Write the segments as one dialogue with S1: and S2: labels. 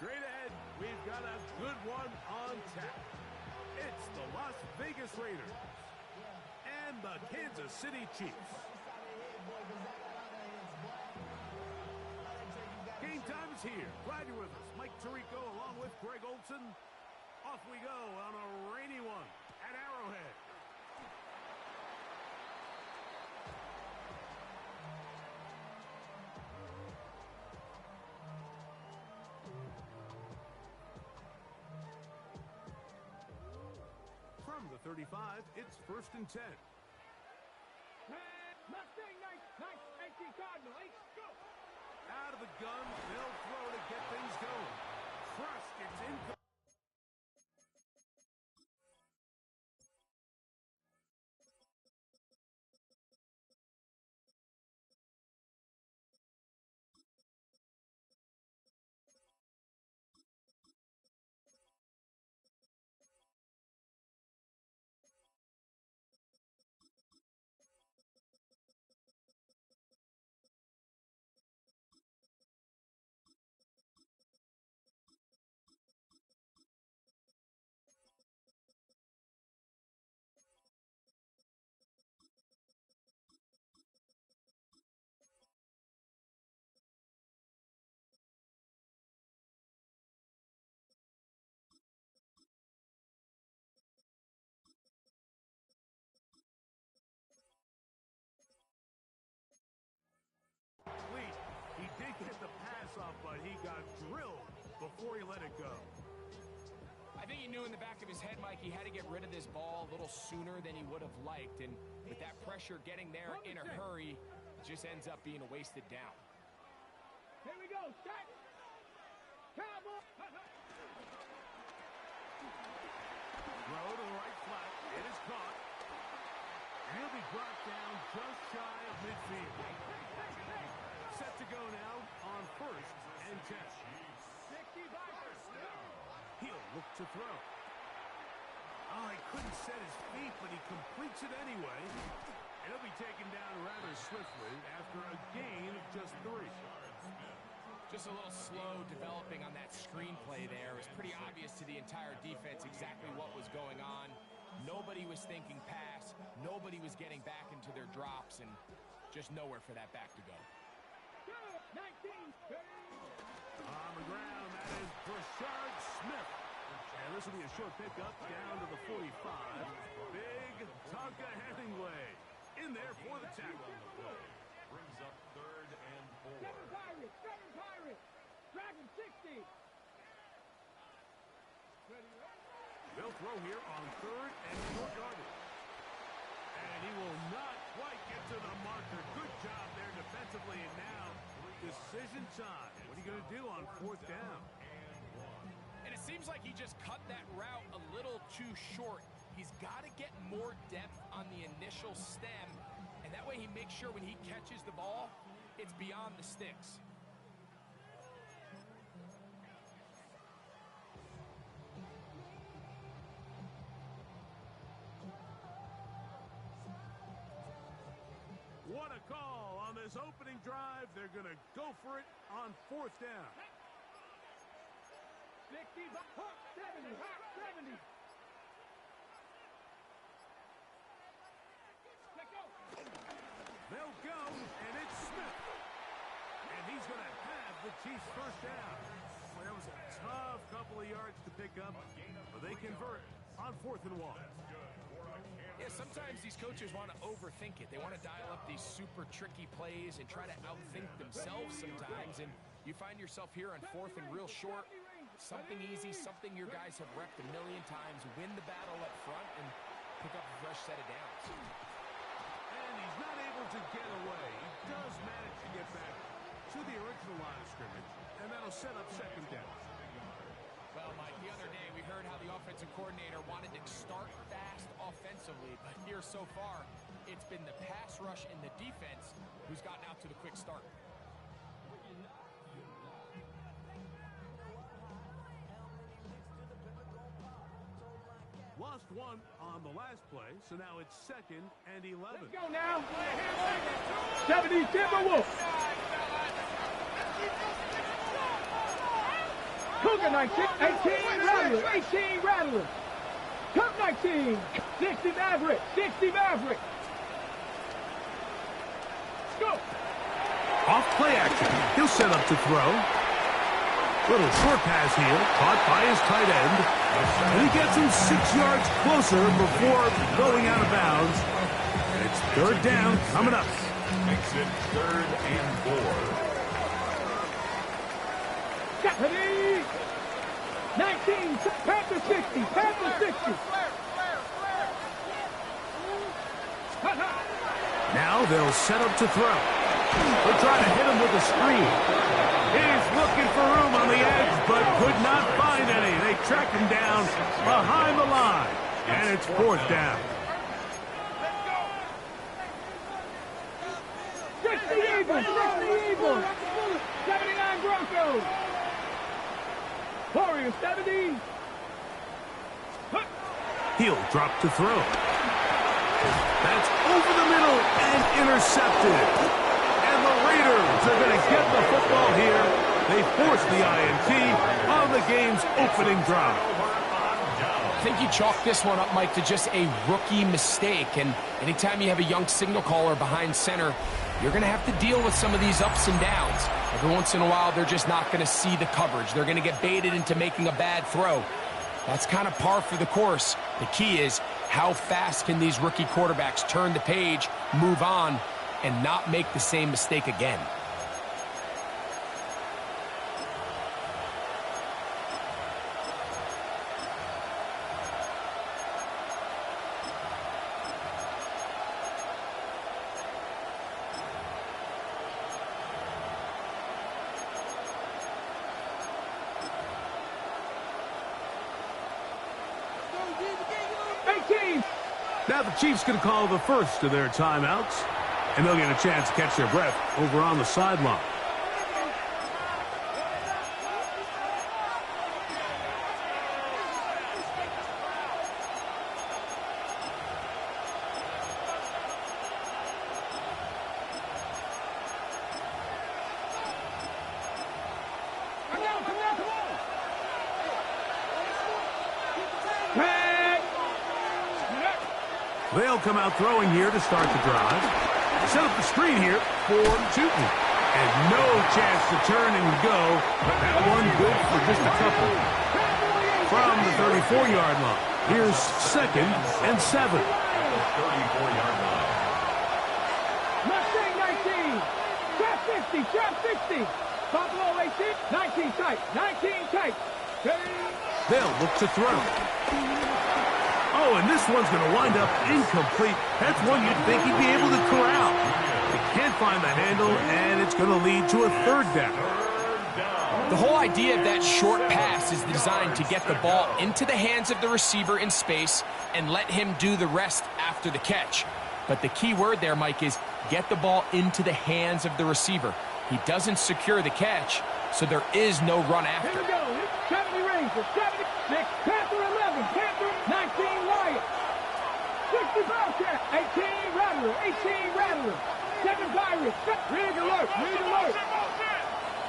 S1: Straight ahead, we've got a good one on tap. It's the Las Vegas Raiders and the Kansas City Chiefs. Game time is here. Glad you're with us. Mike Tirico along with Greg Olson. Off we go on a rainy one at Arrowhead. From the 35, it's 1st and 10.
S2: Mustang, nice, 18 Cardinal, 8, go!
S1: Out of the gun, they'll throw to get things going. Trust gets in. He did get the pass off, but he got drilled before he let it go.
S3: I think he knew in the back of his head, Mike, he had to get rid of this ball a little sooner than he would have liked. And with that pressure getting there in a hurry, it just ends up being a wasted down.
S2: Here we go, start! Cowboy!
S1: Throw to the right flat. It is caught. He'll be brought down just shy of midfield. Set to go now on 1st and 10. He'll look to throw. Oh, he couldn't set his feet, but he completes it anyway. And he'll be taken down rather swiftly after a gain of just 3.
S3: Just a little slow developing on that screenplay there. It was pretty obvious to the entire defense exactly what was going on. Nobody was thinking pass. Nobody was getting back into their drops, and just nowhere for that back to go.
S2: 19.
S1: On the ground, that is Brashard Smith. And this will be a short pickup down to the 45. Big Tonka Hemingway in there for the tackle.
S4: Brings up 3rd and 4.
S2: 7 Pirates. Dragon 60.
S1: They'll throw here on 3rd and short yardage. And he will not quite get to the marker. Good job there defensively, and now decision time. What are you going to do on 4th down?
S3: And it seems like he just cut that route a little too short. He's got to get more depth on the initial stem, and that way he makes sure when he catches the ball, it's beyond the sticks.
S1: What a call on this opening drive. They're going to go for it on 4th down.
S2: 60, 70, 70.
S1: They'll go, and it's Smith. And he's going to have the Chiefs' 1st down. Well, that was a tough couple of yards to pick up, but they convert on 4th and 1.
S3: Yeah, sometimes these coaches want to overthink it. They want to dial up these super tricky plays and try to outthink themselves sometimes. And you find yourself here on 4th and real short. Something easy, something your guys have repped a million times. Win the battle up front and pick up a fresh set of downs.
S1: And he's not able to get away. He does manage to get back to the original line of scrimmage, and that'll set up 2nd down.
S3: Well, Mike, the other day we heard how the offensive coordinator wanted to start fast offensively, but here so far, it's been the pass rush and the defense who's gotten out to the quick start.
S1: Lost 1 on the last play, so now it's 2nd and 11.
S2: Let's go now. 70 Timberwolves. Cougar 19, 18 Rattler, 18 Rattler. Cup 19, 60 Maverick, 60 Maverick. Go.
S1: Off play action. He'll set up to throw. Little short pass here, caught by his tight end. And he gets him 6 yards closer before going out of bounds. It's third down coming up.
S4: Makes it 3rd and 4.
S2: Ready? 19, Panther 60, Panther 60.
S1: Now they'll set up to throw. They're trying to hit him with a screen. He's looking for room on the edge, but could not find any. They track him down behind the line, and it's 4th down.
S2: 60 Eagles, 60 Eagles. 79 Broncos. Warriors 70.
S1: He'll drop to throw. That's over the middle and intercepted. And the Raiders are going to get the football here. They force the INT on the game's opening drive.
S3: I think you chalk this one up, Mike, to just a rookie mistake. And anytime you have a young signal caller behind center, you're going to have to deal with some of these ups and downs. Every once in a while, they're just not going to see the coverage. They're going to get baited into making a bad throw. That's kind of par for the course. The key is, how fast can these rookie quarterbacks turn the page, move on, and not make the same mistake again?
S1: Now the Chiefs going to call the first of their timeouts, and they'll get a chance to catch their breath over on the sideline. They'll come out throwing here to start the drive. Set up the screen here for Tootin. And no chance to turn and go, but that one good for just a couple. From the 34-yard line, here's 2nd and 7.
S4: 34-yard line.
S2: Mustang 19, trap 50, trap 60. Buffalo 18, 19 tight, 19 tight.
S1: They'll look to throw. Oh, and this one's going to wind up incomplete. That's one you'd think he'd be able to corral. They can't find the handle, and it's going to lead to a 3rd down.
S3: The whole idea of that short pass is designed to get the ball into the hands of the receiver in space and let him do the rest after the catch. But the key word there, Mike, is get the ball into the hands of the receiver. He doesn't secure the catch, so there is no run after.
S2: Here we go. 70 Rangers, 76, Panther 11, Panther 19 Lions, 60 Bobcat, 18 Rattler, 18 Rattler, 7 Pirates, Rig alert, Rig alert,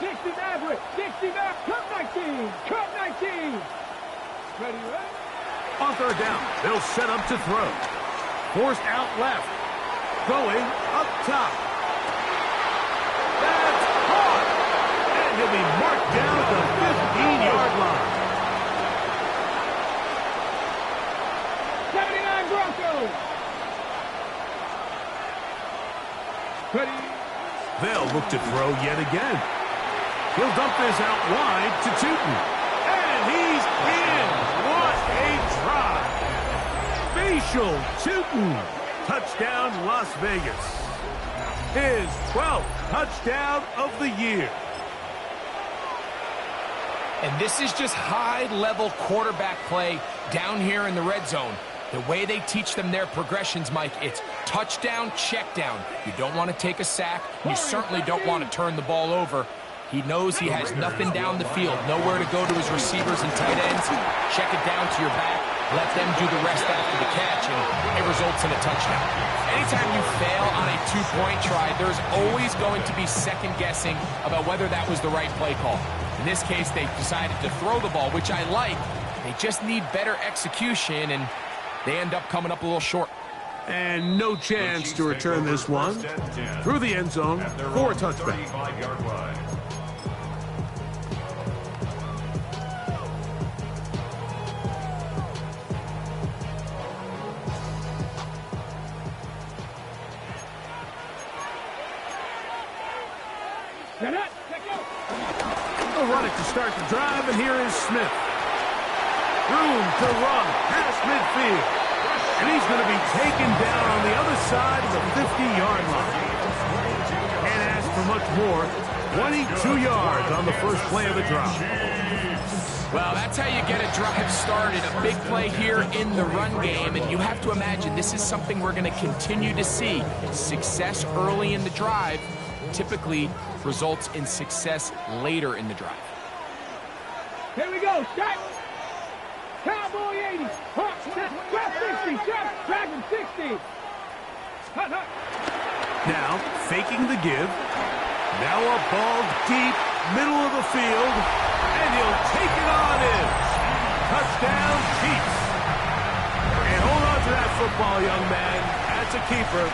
S2: 60 Maverick, 60 Maverick, Cup 19, Cup 19. Ready, ready?
S1: On 3rd down, they'll set up to throw. Forced out left. Going up top. That's caught. And he'll be marked down at the 15-yard line.
S2: 79 Broncos. Ready?
S1: They'll look to throw yet again. He'll dump this out wide to Tootin. And he's in. What a try. Facial Tootin. Touchdown, Las Vegas. His 12th touchdown of the year.
S3: And this is just high-level quarterback play down here in the red zone. The way they teach them their progressions, Mike, it's touchdown, check down. You don't want to take a sack. You certainly don't want to turn the ball over. He knows he has nothing down the field, nowhere to go to his receivers and tight ends. Check it down to your back, let them do the rest after the catch, and it results in a touchdown. Anytime you fail on a two-point try, there's always going to be second-guessing about whether that was the right play call. In this case, they decided to throw the ball, which I like. They just need better execution, and they end up coming up a little short.
S1: And no chance to return this one through the end zone for a touchback. They'll run it to start the drive, and here is Smith. Room to run past midfield. And he's going to be taken down on the other side of the 50-yard line. Can't ask for much more. 22 yards on the first play of the drive.
S3: Well, that's how you get a drive started. A big play here in the run game, and you have to imagine this is something we're going to continue to see. Success early in the drive typically results in success later in the drive.
S2: Here we go, start. Cowboy 80, Hawk, drop 60, Dragon 60. Hut, hut.
S1: Now, faking the give. Now a ball deep, middle of the field, and he'll take it on in. Touchdown, Chiefs. And hold on to that football, young man. That's a keeper.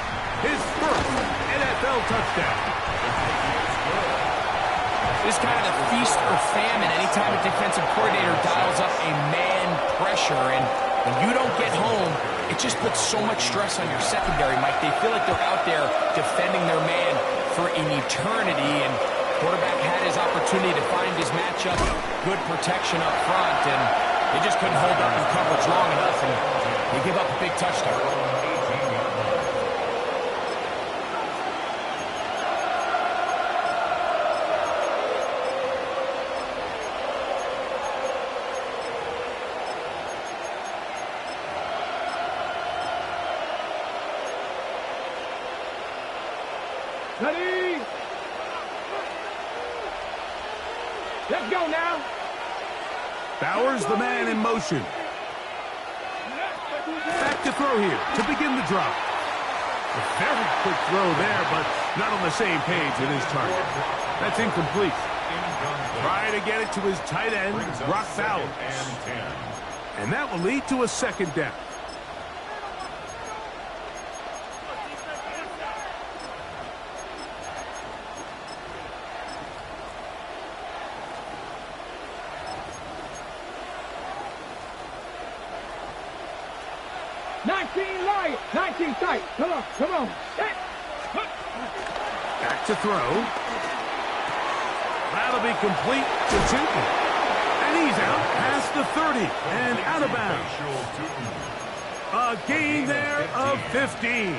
S1: His first NFL touchdown.
S3: This is kind of the feast or famine anytime a defensive coordinator dials up a man pressure, and when you don't get home, it just puts so much stress on your secondary, Mike. They feel like they're out there defending their man for an eternity, and quarterback had his opportunity to find his matchup, good protection up front, and they just couldn't hold up in coverage long enough, and they give up a big touchdown.
S2: Ready? Let's go now.
S1: Bowers, the man in motion. Back to throw here to begin the drop. A very quick throw there, but not on the same page with his target. That's incomplete. Trying to get it to his tight end, Brock Bowers. And that will lead to a second down.
S2: Light, 19 tight. Come on, come on.
S1: Back to throw. That'll be complete to Tinton. And he's out past the 30 and out of bounds. A gain there of 15.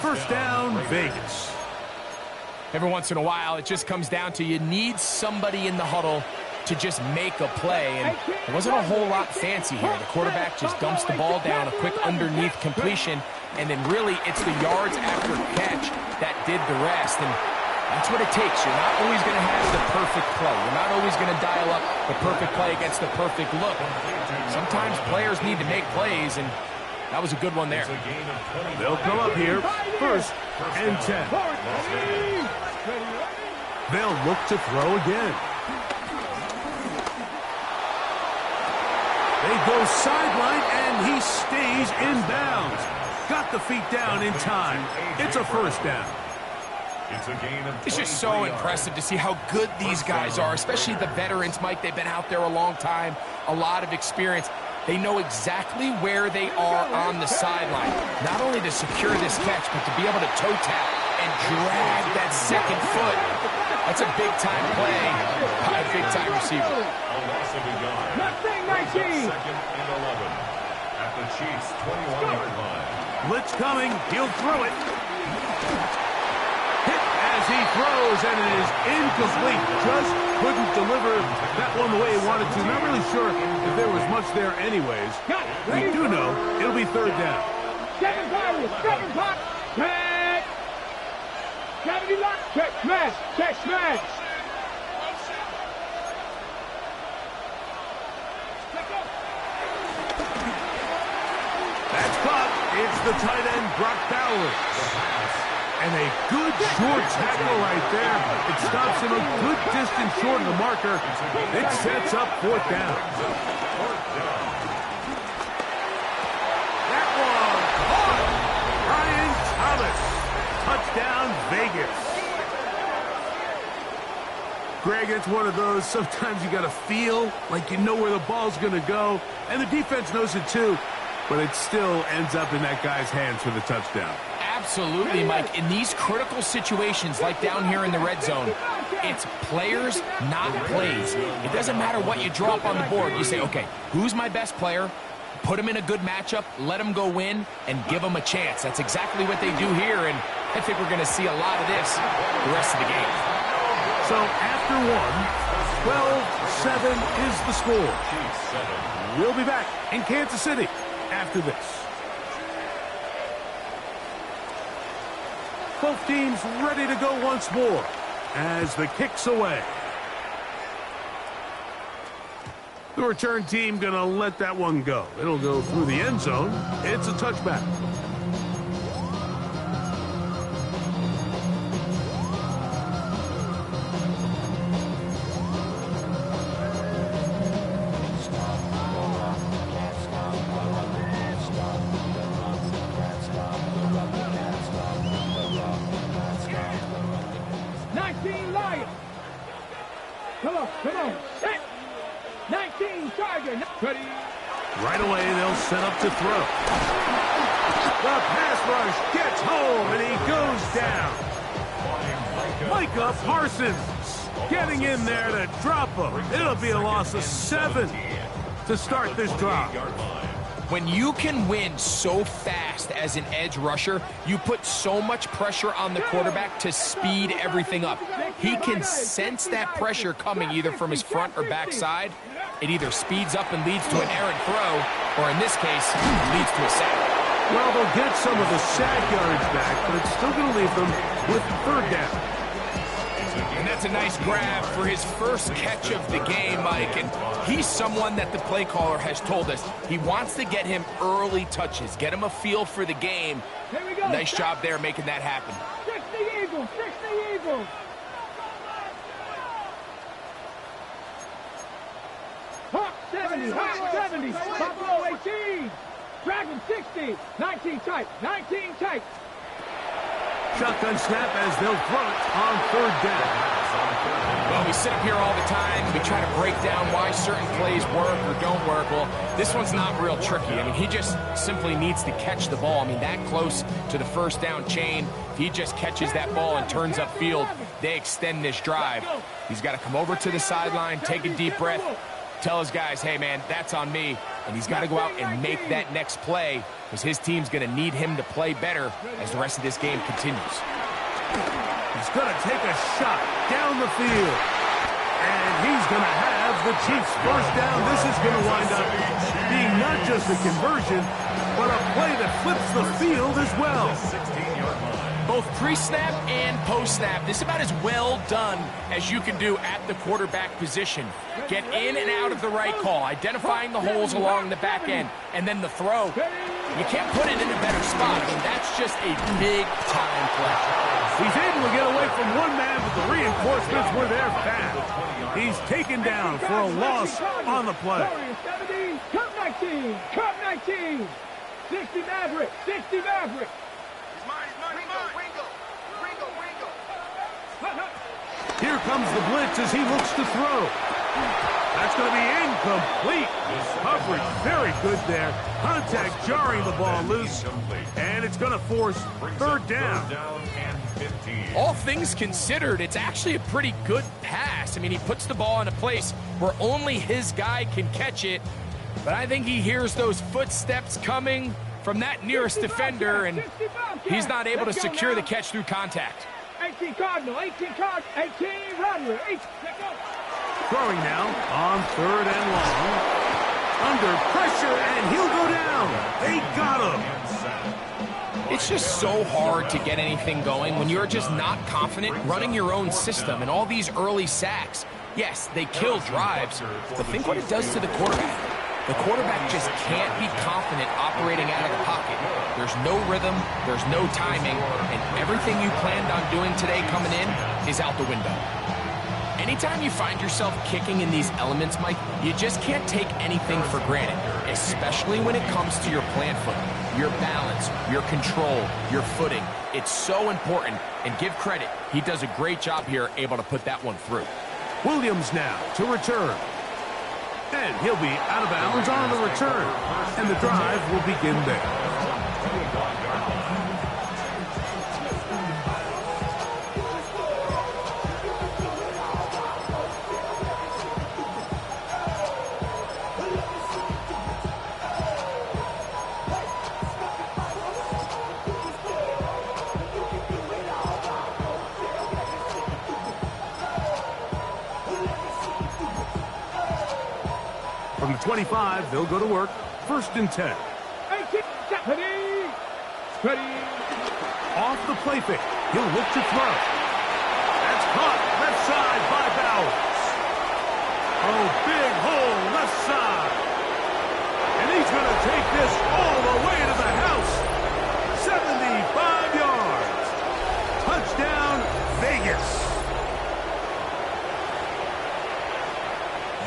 S1: First down, Vegas.
S3: Every once in a while, it just comes down to you need somebody in the huddle to just make a play, and there wasn't a whole lot fancy here. The quarterback just dumps the ball down, a quick underneath completion, and then really it's the yards after catch that did the rest, and that's what it takes. You're not always going to have the perfect play. You're not always going to dial up the perfect play against the perfect look. Sometimes players need to make plays, and that was a good one there.
S1: They'll come up here, first and 10. They'll look to throw again. They go sideline, and he stays in bounds. Got the feet down in time. It's a first down.
S3: It's just so impressive to see how good these guys are, especially the veterans, Mike. They've been out there a long time, a lot of experience. They know exactly where they are on the sideline, not only to secure this catch, but to be able to toe tap and drag that second foot. That's a big-time play by a big-time receiver.
S4: A loss of a yard.
S2: Mustang 19.
S4: Second and 11 at the Chiefs' 21-yard line.
S1: Blitz coming. He'll throw it. Hit as he throws, and it is incomplete. Just couldn't deliver that one the way he wanted to. Not really sure if there was much there anyways. We do know it'll be third down.
S2: 7 pop. Check. 70 lock. Check smash. Check smash.
S1: It's the tight end, Brock Bowers. And a good short tackle right there. It stops him a good distance short of the marker. It sets up 4th down. That one caught. Brian Thomas. Touchdown, Vegas. Greg, it's one of those, sometimes you got to feel like you know where the ball's going to go, and the defense knows it too, but it still ends up in that guy's hands for the touchdown.
S3: Absolutely, Mike. In these critical situations, like down here in the red zone, it's players, not plays. It doesn't matter what you draw up on the board. You say, okay, who's my best player? Put him in a good matchup, let him go win, and give him a chance. That's exactly what they do here, and I think we're going to see a lot of this the rest of the game.
S1: So after 1, 12-7 is the score. We'll be back in Kansas City after this. Both teams ready to go once more as the kick's away. The return team going to let that one go. It'll go through the end zone. It's a touchback.
S2: Come on. Set. 19 Tiger. Ready.
S1: Right away, they'll set up to throw. The pass rush gets home, and he goes down. Micah Parsons getting in there to drop him. It'll be a loss of 7 to start this drive.
S3: When you can win so fast as an edge rusher, you put so much pressure on the quarterback to speed everything up. He can sense that pressure coming either from his front or back side. It either speeds up and leads to an errant throw, or in this case, leads to a sack.
S1: Well, they'll get some of the sack yards back, but it's still going to leave them with 3rd down.
S3: And that's a nice grab for his first catch of the game, Mike. And he's someone that the play caller has told us he wants to get him early touches, get him a feel for the game. Nice job there making that happen.
S2: 60 Eagles, 60 Eagles. Hawk 70, Hawk 70, Buffalo 18, Dragon 60, 19 tight, 19 tight.
S1: Shotgun snap as they'll throw it on 3rd down.
S3: Well, we sit up here all the time. We try to break down why certain plays work or don't work. Well, this one's not real tricky. I mean, he just simply needs to catch the ball. I mean, that close to the 1st down chain. If he just catches that ball and turns upfield, they extend this drive. He's got to come over to the sideline, take a deep breath, tell his guys, hey, man, that's on me. And he's got to go out and make that next play because his team's going to need him to play better as the rest of this game continues.
S1: He's going to take a shot down the field. And he's going to have the Chiefs' 1st down. This is going to wind up being not just a conversion, but a play that flips the field as well.
S3: Both pre-snap and post-snap, this is about as well done as you can do at the quarterback position. Get in and out of the right call, identifying the holes along the back end, and then the throw. You can't put it in a better spot. I mean, that's just a big-time play.
S1: He's able to get away from one man, but the reinforcements were there fast. He's taken down for a loss on the play.
S2: 70, Cup 19, Cup 19, 60 Maverick, 60 Maverick.
S1: Here comes the blitz as he looks to throw. That's going to be incomplete. Coverage very good there. Contact jarring the ball loose. And it's going to force 3rd down.
S3: All things considered, it's actually a pretty good pass. I mean, he puts the ball in a place where only his guy can catch it. But I think he hears those footsteps coming from that nearest defender, and he's not able to secure the catch through contact.
S2: 18 Cardinal, 18 Cardinal, 18 Rattler, 18.
S1: Throwing now on 3rd and long. Under pressure, and he'll go down. They got him.
S3: It's just so hard to get anything going when you're just not confident running your own system. And all these early sacks, yes, they kill drives, but think what it does to the quarterback. The quarterback just can't be confident operating out of the pocket. There's no rhythm, there's no timing, and everything you planned on doing today coming in is out the window. Anytime you find yourself kicking in these elements, Mike, you just can't take anything for granted, especially when it comes to your plant foot, your balance, your control, your footing. It's so important, and give credit, he does a great job here able to put that one through.
S1: Williams now to return. And he'll be out of bounds on the return. And the drive will begin there. From the 25, they'll go to work. 1st and 10.
S2: Ready.
S1: Off the play fake. He'll look to throw. That's caught left side by Bowers. Oh, big hole left side. And he's going to take this all the way to the house. 75 yards. Touchdown, Vegas.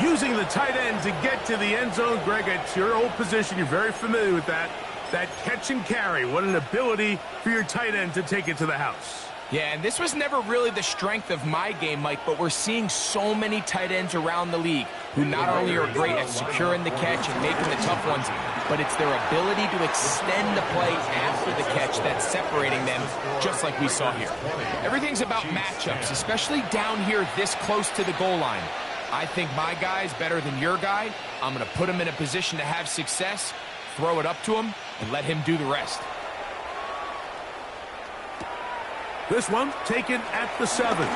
S1: Using the tight end to get to the end zone, Greg, it's your old position. You're very familiar with that. That catch and carry. What an ability for your tight end to take it to the house.
S3: Yeah, and this was never really the strength of my game, Mike, but we're seeing so many tight ends around the league who not only are great at securing the catch and making the tough ones, but it's their ability to extend the play after the catch that's separating them, just like we saw here. Everything's about matchups, especially down here this close to the goal line. I think my guy's better than your guy. I'm going to put him in a position to have success, throw it up to him, and let him do the rest.
S1: This one taken at the 7.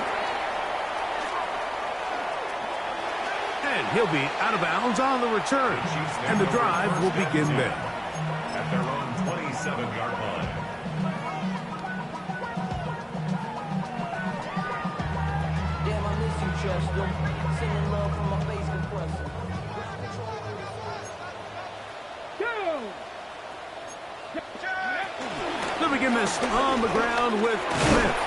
S1: And he'll be out of bounds on the return. And the drive will begin there.
S4: At their own 27-yard line.
S5: Damn, I miss you, Chester. Sending love from my face compressor.
S1: They'll begin this on the ground with Smith.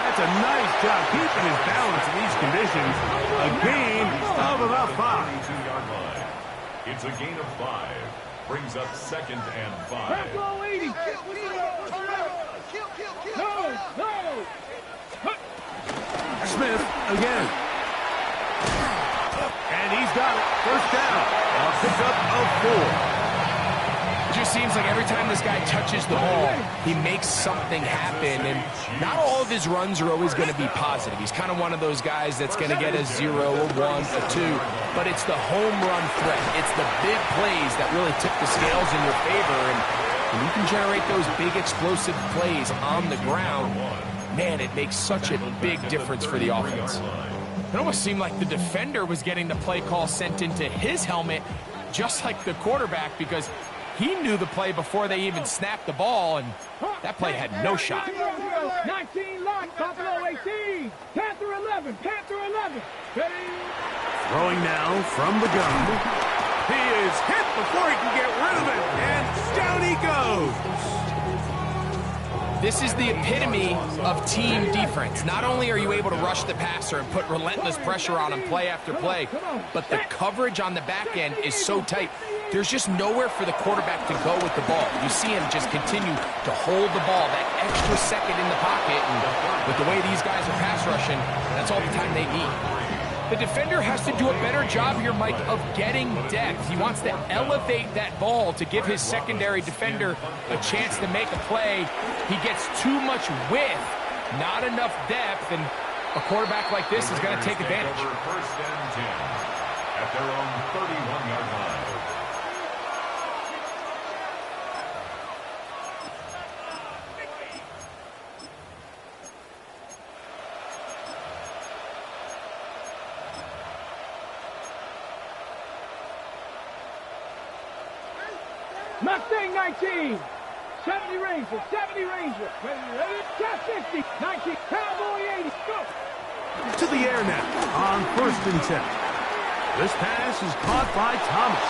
S1: That's a nice job keeping his balance in these conditions. A gain of about 5.
S4: 22-yard line. It's a gain of 5. Brings up 2nd and 5.
S2: No.
S1: Smith again. And he's got it. 1st down. A pickup of 4.
S3: It just seems like every time this guy touches the ball, he makes something happen, and not all of his runs are always going to be positive. He's kind of one of those guys that's going to get a 0, a 1, a 2, but it's the home run threat. It's the big plays that really tip the scales in your favor, and when you can generate those big explosive plays on the ground, man, it makes such a big difference for the offense. It almost seemed like the defender was getting the play call sent into his helmet, just like the quarterback, because he knew the play before they even snapped the ball, and that play had no shot.
S2: 19 lock, Buffalo 18. Panther 11, Panther 11. Ready?
S1: Throwing now from the gun. He is hit before he can get rid of it, and down he goes.
S3: This is the epitome of team defense. Not only are you able to rush the passer and put relentless pressure on him play after play, but the coverage on the back end is so tight. There's just nowhere for the quarterback to go with the ball. You see him just continue to hold the ball, that extra second in the pocket, and with the way these guys are pass rushing, that's all the time they need. The defender has to do a better job here, Mike, of getting depth. He wants to elevate that ball to give his secondary defender a chance to make a play. He gets too much width, not enough depth, and a quarterback like this is going to take advantage.
S4: 1st and 10 at their own 31-yard line.
S2: Mustang 19. 70 Ranger, 70 Ranger. Ready? Cat 50, 19, Cowboy 80, go.
S1: To the air now on 1st and 10. This pass is caught by Thomas.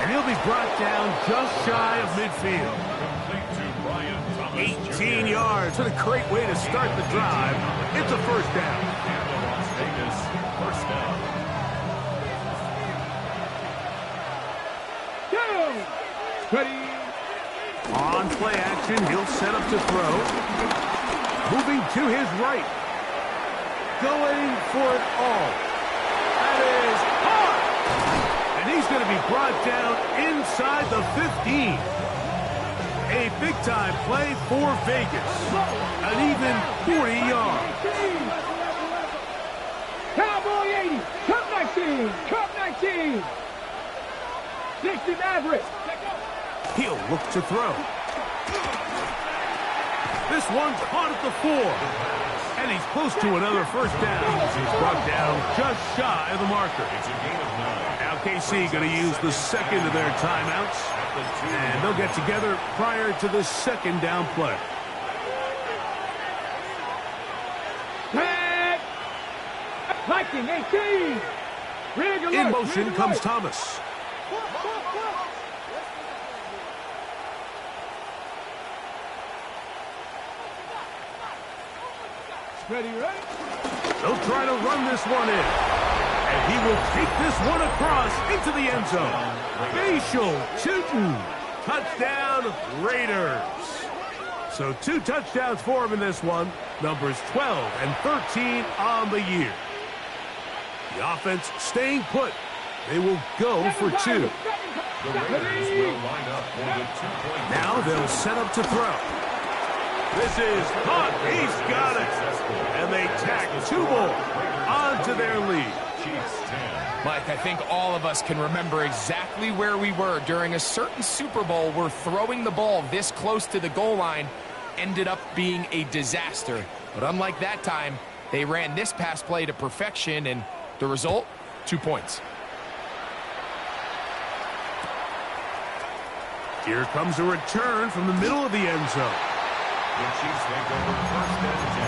S1: And he'll be brought down just shy of midfield. 18 yards. What a great way to start the drive. It's a first down.
S4: Las Vegas, first down.
S2: Ready.
S1: On play action, he'll set up to throw. Moving to his right. Going for it all. That is hard. And he's going to be brought down inside the 15. A big-time play for Vegas. An even 40 yards.
S2: Cowboy 80. Cup 19. Cup 19. 60 Maverick.
S1: He'll look to throw. This one's caught at the 4. And he's close to another first down. He's brought down just shy of the marker.
S4: It's a gain of 9.
S1: Now KC going to use the second of their timeouts. And they'll get together prior to the second down play.
S2: Tag. Viking 18. Rig alert.
S1: In motion
S2: Rig
S1: comes
S2: alert.
S1: Thomas.
S2: Ready, ready.
S1: They'll try to run this one in. And he will take this one across into the end zone. Facial Tootin. Touchdown, Raiders. So 2 touchdowns for him in this one. Numbers 12 and 13 on the year. The offense staying put. They will go for 2.
S4: The Raiders will line up for the 2-point.
S1: Now they'll set up to throw. This is caught. He's got it. And they tack 2 more onto their lead.
S4: Chiefs 10.
S3: Mike, I think all of us can remember exactly where we were during a certain Super Bowl where throwing the ball this close to the goal line ended up being a disaster. But unlike that time, they ran this pass play to perfection, and the result, 2 points.
S1: Here comes a return from the middle of the end zone.
S4: The Chiefs take over first and 10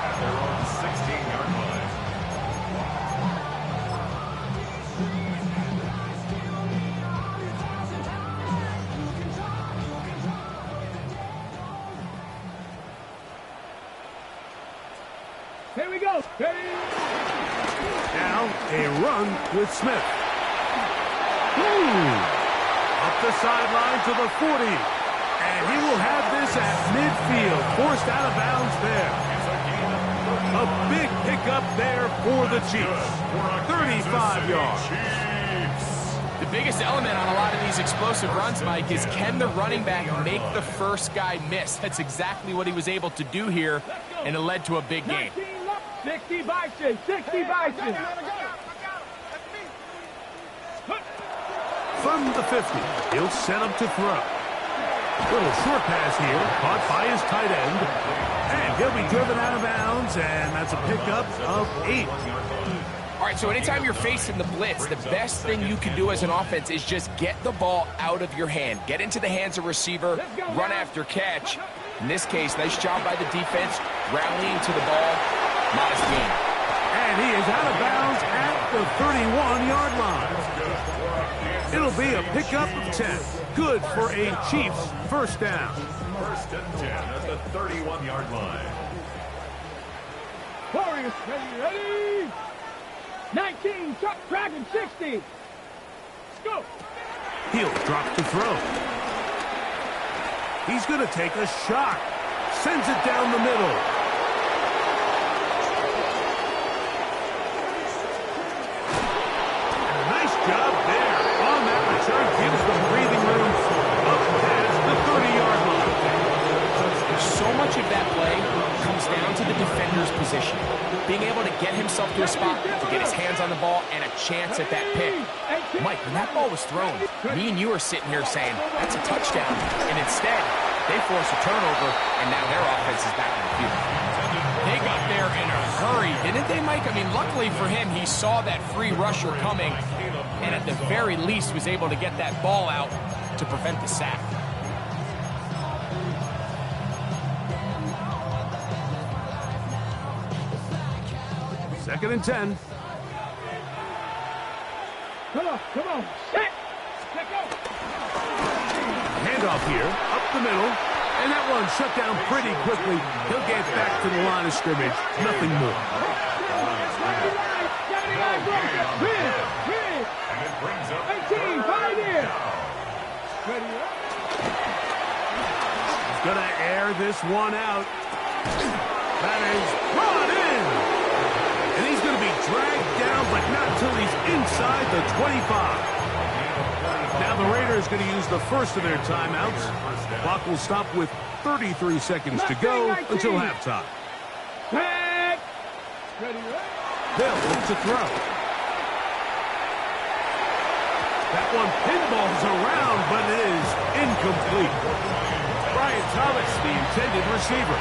S4: at their own 16-yard line.
S2: Here we go. Ready.
S1: Now a run with Smith. Ooh. Up the sideline to the 40. And he will have this at midfield. Forced out of bounds there. A big pickup there for the Chiefs. 35 yards.
S3: The biggest element on a lot of these explosive runs, Mike, is can the running back make the first guy miss? That's exactly what he was able to do here, and it led to a big gain.
S2: 60 Bison. 60 Bison.
S1: From the 50, he'll set up to throw. Little short pass here, caught by his tight end. And he'll be driven out of bounds, and that's a pickup of 8.
S3: All right, so anytime you're facing the blitz, the best thing you can do as an offense is just get the ball out of your hand. Get into the hands of receiver, run after catch. In this case, nice job by the defense, rallying to the ball. Modest gain.
S1: And he is out of bounds at the 31-yard line. It'll be a pickup of 10. Good for a Chiefs first down.
S4: First and 10 at the 31-yard line.
S2: Warriors, ready. 19, Chuck Dragon 60. Let's go.
S1: He'll drop to throw. He's going to take a shot. Sends it down the middle. And a nice job there on that return. Gives them breathing room up past the 30-yard line.
S3: So much of that play comes down to the defender's position. Being able to get himself to a spot, to get his hands on the ball, and a chance at that pick. Mike, when that ball was thrown, me and you are sitting here saying, that's a touchdown. And instead, they force a turnover, and now their offense is back in the field. They got there in a hurry, didn't they, Mike? I mean, luckily for him, he saw that free rusher coming, and at the very least was able to get that ball out to prevent the sack.
S1: Second and 10.
S2: Come on. Set. Let go.
S1: Handoff here, up the middle, and that one shut down pretty quickly. He'll get back to the line of scrimmage, nothing more.
S2: 79 broken. Big.
S4: And it brings up
S2: 18, find it. Ready up.
S1: He's going to air this one out. That is brought in. And he's going to be dragged down, but not till he's inside the 25. Now the Raiders going to use the first of their timeouts. Clock will stop with 33 seconds to go until halftime.
S2: Ready up.
S1: They'll look to throw. That one pinballs around, but it is incomplete. Brian Thomas, the intended receiver.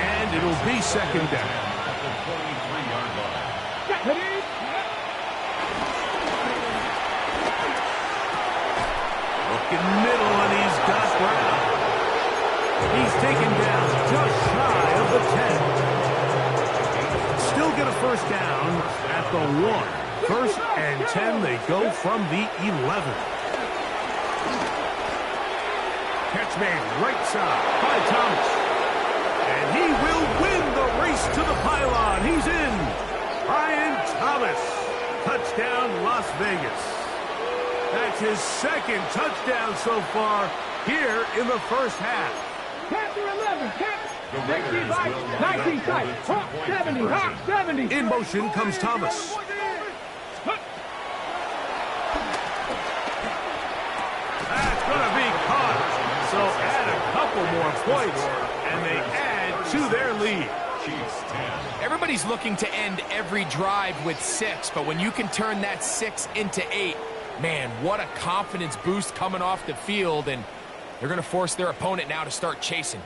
S1: And it'll be second down. Looking middle, and he's got Brown. He's taken down just shy of the 10. Still get a first down at the 1. First and 10, they go from the 11. Catch made right side by Thomas. And he will win the race to the pylon. He's in. Brian Thomas. Touchdown, Las Vegas. That's his second touchdown so far here in the first half.
S2: Panther 11, Panther 19 sight, Hawk 70, Hawk 70.
S1: In motion comes Thomas. That's going to be caught. So add a couple more points, and they add to their lead.
S3: Everybody's looking to end every drive with 6, but when you can turn that 6 into 8, man, what a confidence boost coming off the field, and they're going to force their opponent now to start chasing.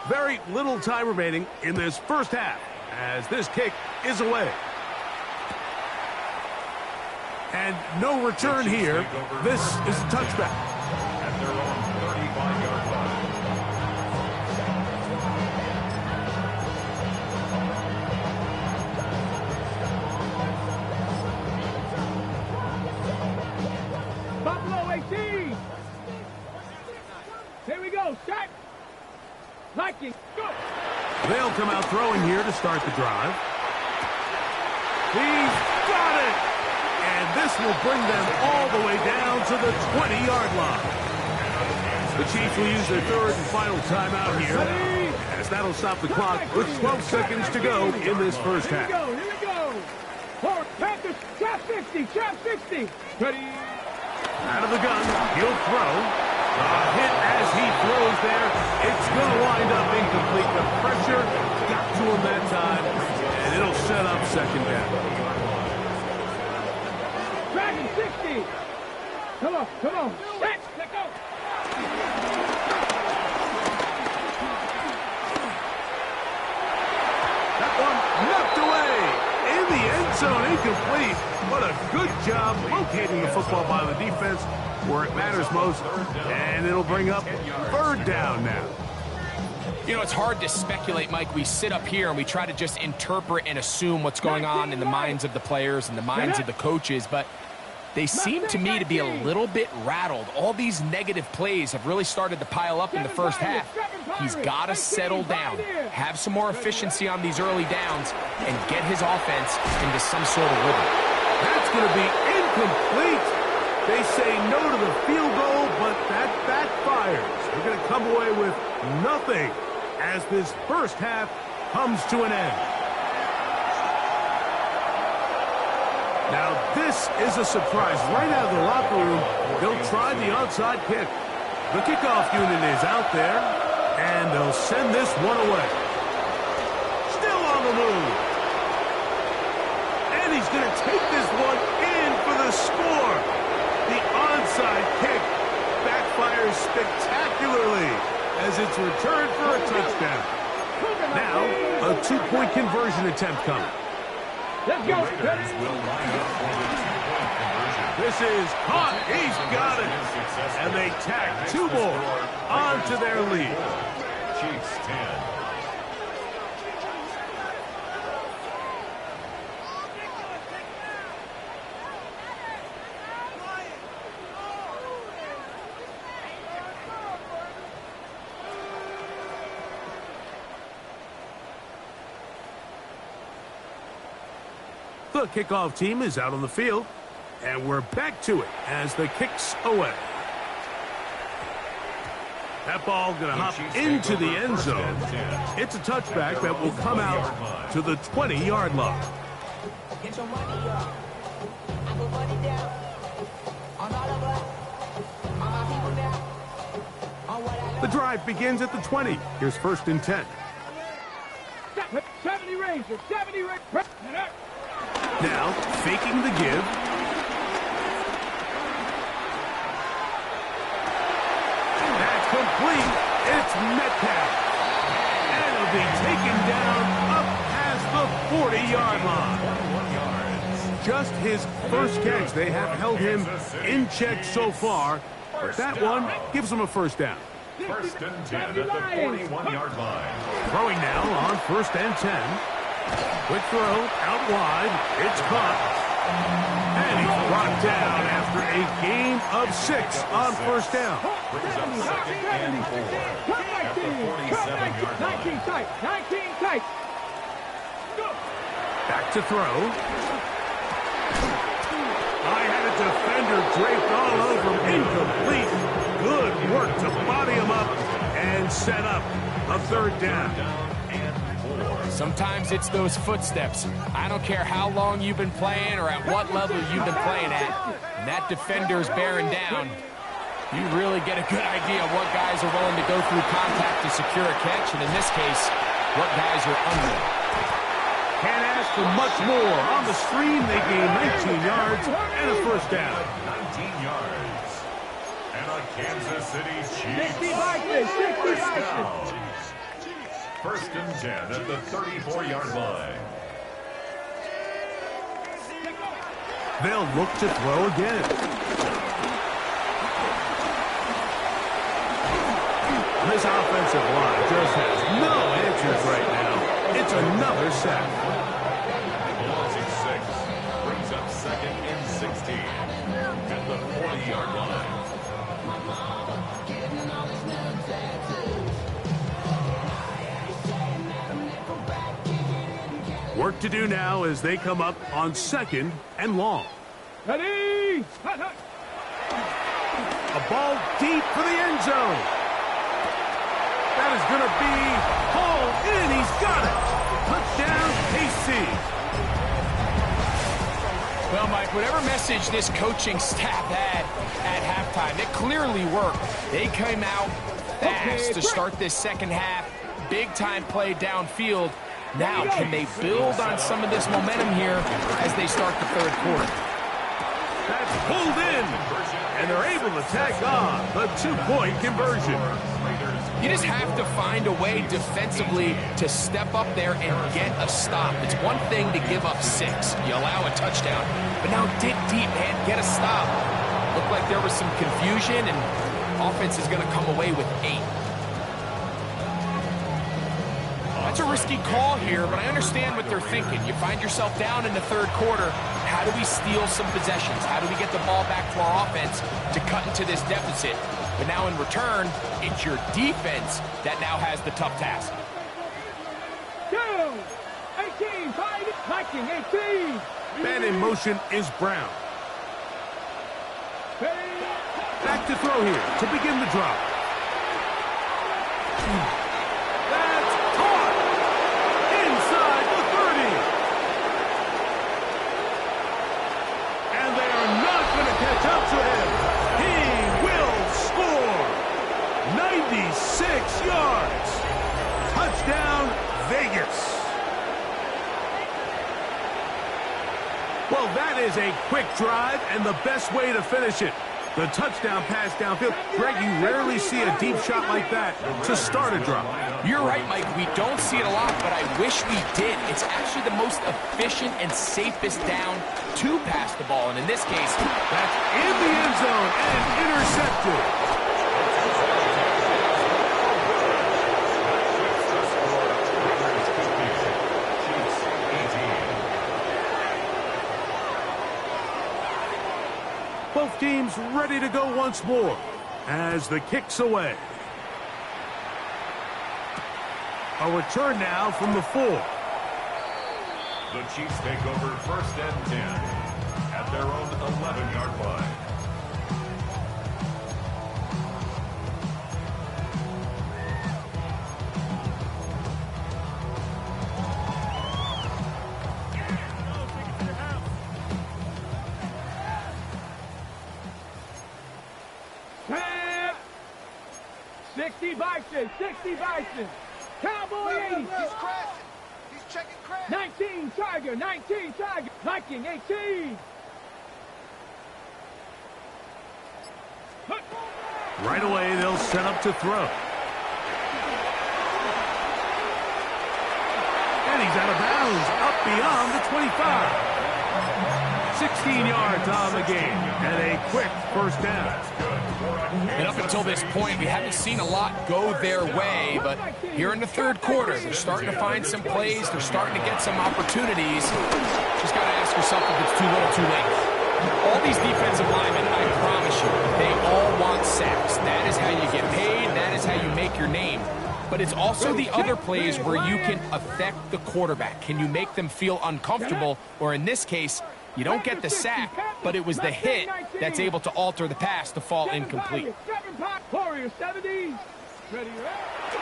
S1: Very little time remaining in this first half as this kick is away. And no return here. This is a touchback.
S4: At their own 35-yard line.
S2: Buffalo 18. Here we go, set. Vikings, go.
S1: They'll come out throwing here to start the drive. He's got it! And this will bring them all the way down to the 20-yard line. The Chiefs will use their third and final timeout here, as that'll stop the clock with 12 seconds to go in this first half.
S2: Here we go. Forward, Panthers, trap 60, trap 60. Ready.
S1: Out of the gun, he'll throw. A hit as he throws there. It's going to wind up incomplete. The pressure got to him that time, and it'll set up second down.
S2: Dragon 60. Come on. Set, let go.
S1: That one knocked away. In the end zone, incomplete. What a good job locating the football by the defense where it matters most. And it'll bring up third down now.
S3: You know, it's hard to speculate, Mike. We sit up here and we try to just interpret and assume what's going on in the minds of the players and the minds of the coaches, but they seem to me to be a little bit rattled. All these negative plays have really started to pile up in the first half. He's got to settle down, have some more efficiency on these early downs, and get his offense into some sort of rhythm.
S1: That's going to be incomplete. They say no to the field goal, but that backfires. They're going to come away with nothing as this first half comes to an end. Now, this is a surprise. Right out of the locker room, they'll try the onside kick. The kickoff unit is out there, and they'll send this one away. Still on the move. And he's going to take this one in for the score. The onside kick backfires spectacularly as it's returned for a touchdown. Now, a two-point conversion attempt coming.
S2: Let's go.
S1: This is caught. He's got it. And they tack two more onto their lead.
S4: Chiefs 10.
S1: The kickoff team is out on the field, and we're back to it as the kick's away. That ball going to hop into the end zone. It's a touchback that will come out to the 20-yard line.
S5: Get your money up. I put money down. On all of us. On my people now. On what I
S1: The drive begins at the 20. Here's 1st and 10.
S2: 70 Rangers, 70 Rangers.
S1: Now, faking the give. That's complete. It's Metcalf. And it'll be taken down up past the 40-yard line. Just his first catch. They have held him in check so far. But that one gives him a first down.
S4: 1st and 10 at the 41-yard line.
S1: Throwing now on 1st and 10. Quick throw out wide. It's caught. And he's brought down after a gain of 6 on 1st down.
S4: Brings up 2nd and 4 at the 47-yard line.
S2: 19 tight, 19 tight.
S1: Back to throw. I had a defender draped all over him. Incomplete. Good work to body him up and set up a 3rd down.
S3: Sometimes it's those footsteps. I don't care how long you've been playing or at what level you've been playing at. When that defender's bearing down, you really get a good idea of what guys are willing to go through contact to secure a catch, and in this case, what guys are under.
S1: Can't ask for much more. On the stream, they gain 19 yards and a 1st down.
S4: 19 yards. And a Kansas City Chiefs
S2: 60 Vikings, 60
S4: first
S2: Vikings.
S4: down. 1st and 10 at the 34-yard line.
S1: They'll look to throw again. This offensive line just has no answers right now. It's another sack.
S4: Velocity 6 brings up 2nd and 16 at the 40-yard line.
S1: Work to do now as they come up on 2nd and long.
S2: Ready?
S1: A ball deep for the end zone. That is going to be hauled in. He's got it. Touchdown, KC.
S3: Well, Mike, whatever message this coaching staff had at halftime, it clearly worked. They came out fast to start this 2nd half. Big-time play downfield. Now, can they build on some of this momentum here as they start the 3rd quarter?
S1: That's pulled in, and they're able to tack on the 2-point conversion.
S3: You just have to find a way defensively to step up there and get a stop. It's one thing to give up 6. You allow a touchdown, but now dig deep, man. Get a stop. Looked like there was some confusion, and offense is going to come away with 8. That's a risky call here, but I understand what they're thinking. You find yourself down in the 3rd quarter. How do we steal some possessions? How do we get the ball back to our offense to cut into this deficit? But now in return, it's your defense that now has the tough task.
S2: 2, 18, 5, 19, 18.
S1: Man in motion is Brown. Back to throw here to begin the drop. That's caught inside the 30. And they are not going to catch up to him. He will score. 96 yards. Touchdown, Vegas. Well, that is a quick drive and the best way to finish it. The touchdown pass downfield. Greg, you rarely see a deep shot like that to start a drive.
S3: You're right, Mike. We don't see it a lot, but I wish we did. It's actually the most efficient and safest down to pass the ball. And in this case,
S1: that's in the end zone and intercepted. Both teams ready to go once more as the kick's away. A return now from the 4.
S4: The Chiefs take over 1st and 10 at their own 11-yard line.
S2: Snap! 60 Bison, 60 Bison. Cowboys!
S6: He's crashing. He's checking crash.
S2: 19 Tiger, 19 Tiger. Viking 18.
S1: Right away, they'll set up to throw. And he's out of bounds, up beyond the 25. 16 yards on the game, and a quick first down.
S3: And up until this point, we haven't seen a lot go their way, but here in the third quarter, they're starting to find some plays. They're starting to get some opportunities. Just got to ask yourself if it's too little, too late. All these defensive linemen, I promise you, they all want sacks. That is how you get paid. That is how you make your name. But it's also the other plays where you can affect the quarterback. Can you make them feel uncomfortable? Or in this case, you don't get the sack, but it was the hit that's able to alter the pass to fall incomplete.
S2: Warriors 70s. Ready,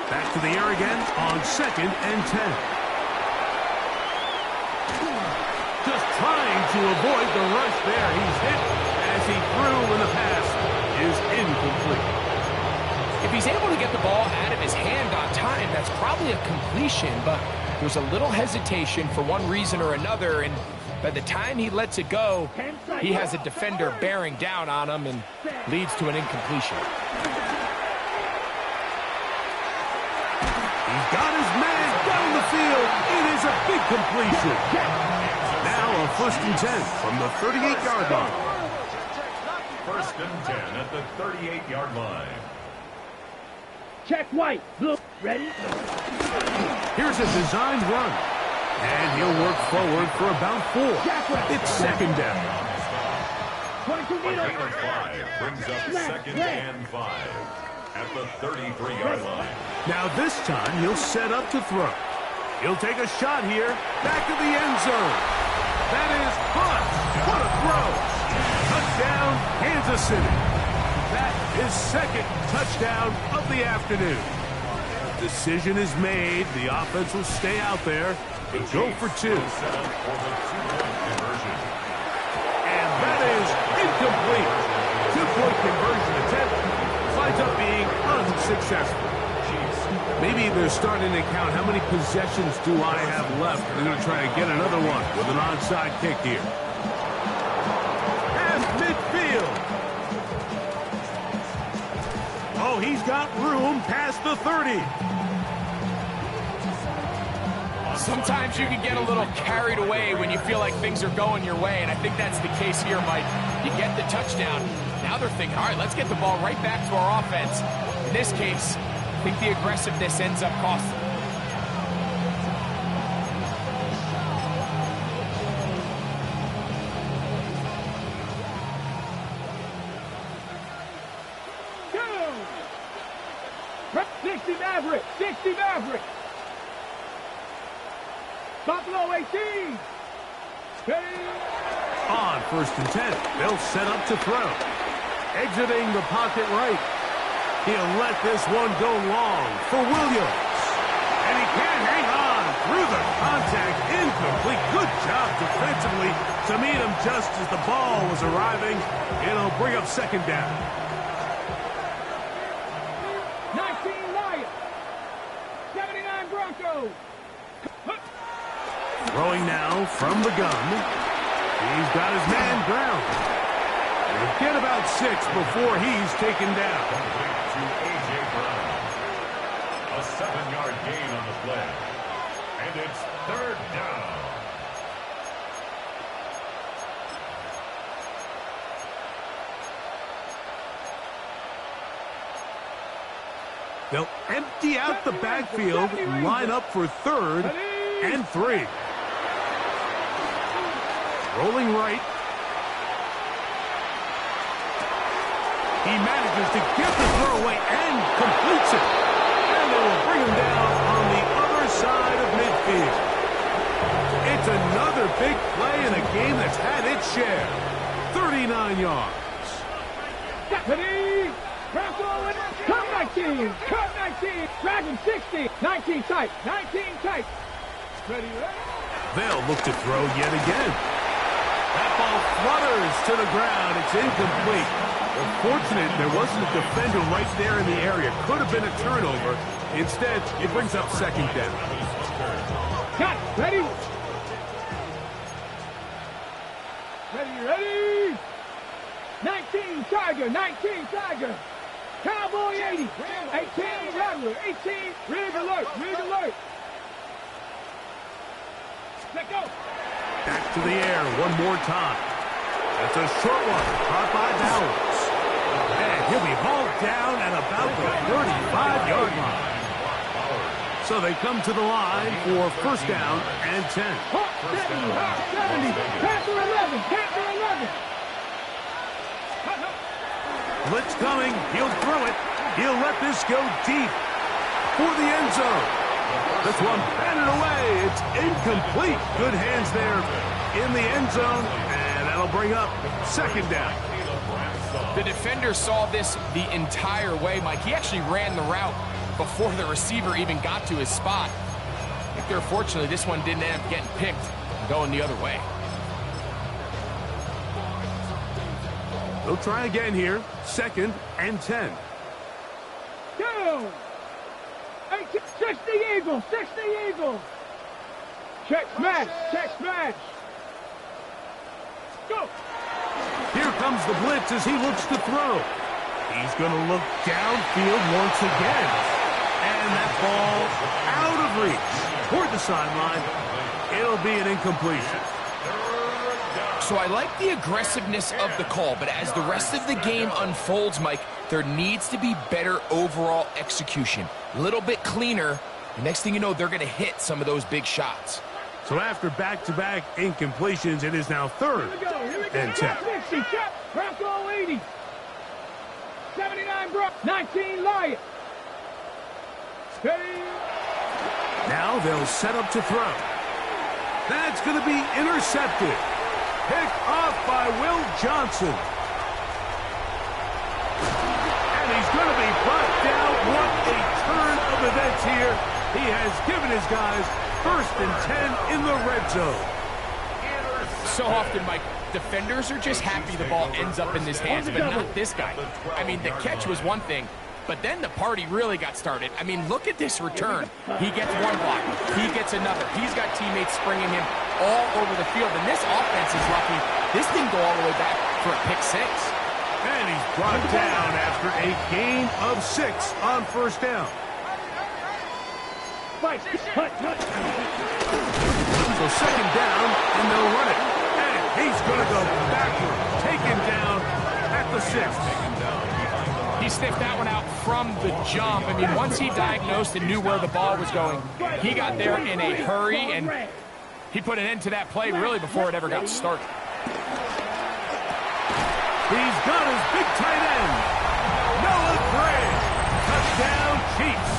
S1: Back to the air again on 2nd and 10. Just trying to avoid the rush there. He's hit as he threw when the pass is incomplete.
S3: If he's able to get the ball out of his hand on time, that's probably a completion, but there's a little hesitation for one reason or another, and by the time he lets it go, he has a defender bearing down on him and leads to an incompletion.
S1: He's got his man down the field. It is a big completion. Now a 1st and 10 from the 38-yard line.
S4: 1st and 10 at the 38-yard line.
S2: Check white. Look, ready?
S1: Here's a designed run. And he'll work forward for about 4. It's 2nd down.
S2: 22 meters.
S4: 5 brings up 2nd and 5 at the 33-yard line.
S1: Now this time he'll set up to throw. He'll take a shot here. Back of the end zone. That is caught. What a throw. Touchdown, Kansas City. That is 2nd touchdown of the afternoon. Decision is made. The offense will stay out there and go for 2. And that is incomplete. 2-point conversion attempt winds up being unsuccessful. Maybe they're starting to count how many possessions do I have left. They're going to try to get another one with an onside kick here. Past midfield. Oh, he's got room past the 30.
S3: Sometimes you can get a little carried away when you feel like things are going your way, and I think that's the case here, Mike. You get the touchdown. Now they're thinking, all right, let's get the ball right back to our offense. In this case, I think the aggressiveness ends up costing them.
S2: Go! 60 Maverick, 60 Maverick. Buffalo 18.
S1: On 1st and 10, they'll set up to throw. Exiting the pocket right. He'll let this one go long for Williams. And he can't hang on through the contact. Incomplete. Good job defensively to meet him just as the ball was arriving. It'll bring up 2nd down.
S2: 19 Lions. 79 Broncos.
S1: Throwing now from the gun. He's got his man ground. He'll get about 6 before he's taken down.
S4: To A.J. Brown. A 7-yard gain on the play. And it's 3rd down.
S1: They'll empty out the backfield, line up for 3rd and 3. Rolling right. He manages to get the throw away and completes it. And they will bring him down on the other side of midfield. It's another big play in a game that's had its share. 39 yards.
S2: Deputy! Bronco, cut 19! Cut 19! Dragon 60! 19 tight! 19 tight! Ready, ready?
S1: They'll look to throw yet again. That ball flutters to the ground. It's incomplete. Unfortunate there wasn't a defender right there in the area. Could have been a turnover. Instead, it brings up second down.
S2: Cut! Ready? Ready, ready? 19 Tiger! 19 Tiger! Cowboy 80! 18 Rattler! 18 Rig alert! Rig alert! Let go!
S1: Back to the air one more time. That's a short one, caught by Bowers. And he'll be hauled down at about the 35-yard line. So they come to the line for first down and 10.
S2: 70, Panther 11, Panther 11.
S1: Blitz coming, he'll throw it. He'll let this go deep for the end zone. This one batted away. It's incomplete. Good hands there in the end zone, and that'll bring up second down.
S3: The defender saw this the entire way, Mike. He actually ran the route before the receiver even got to his spot. I think they're fortunately this one didn't end up getting picked and going the other way.
S1: They'll try again here. Second and 10.
S2: Go! 60 Eagles, 60 Eagles. Check smash, check smash. Go!
S1: Here comes the blitz as he looks to throw. He's going to look downfield once again. And that ball out of reach toward the sideline. It'll be an incompletion.
S3: So I like the aggressiveness of the call, but as the rest of the game unfolds, Mike, there needs to be better overall execution. A little bit cleaner. The next thing you know, they're going to hit some of those big shots.
S1: So after back-to-back incompletions, it is now third and 10.
S2: 60, check, Bronco 80. 79 Brock, 19 Lion. Steady.
S1: Now they'll set up to throw. That's going to be intercepted. Picked off by Will Johnson. And he's going to be brought down. What a turn of events here. He has given his guys first and 10 in the red zone.
S3: So often, Mike, defenders are just happy the ball ends up in his hands, but not this guy. I mean, the catch was one thing, but then the party really got started. I mean, look at this return. He gets one block. He gets another. He's got teammates springing him all over the field, and this offense is lucky. This didn't go all the way back for a pick six.
S1: And he's brought down after a gain of 6 on first down.
S2: Fight.
S1: So second down, and they'll run it. And he's going to go backward, taken down at the 6.
S3: He sniffed that one out from the jump. I mean, once he diagnosed and knew where the ball was going, he got there in a hurry, and he put an end to that play really before it ever got started.
S1: He's got his big tight end, Noah Gray. Touchdown, Chiefs.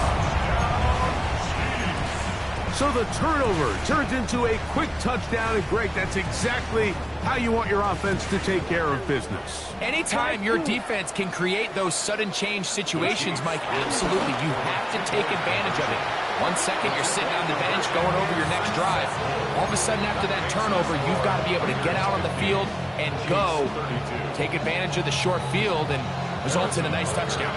S1: So the turnover turns into a quick touchdown, and Greg, that's exactly how you want your offense to take care of business.
S3: Anytime your defense can create those sudden change situations, Mike, absolutely, you have to take advantage of it. 1 second, you're sitting on the bench going over your next drive. All of a sudden, after that turnover, you've got to be able to get out on the field and go. Take advantage of the short field, and results in a nice touchdown.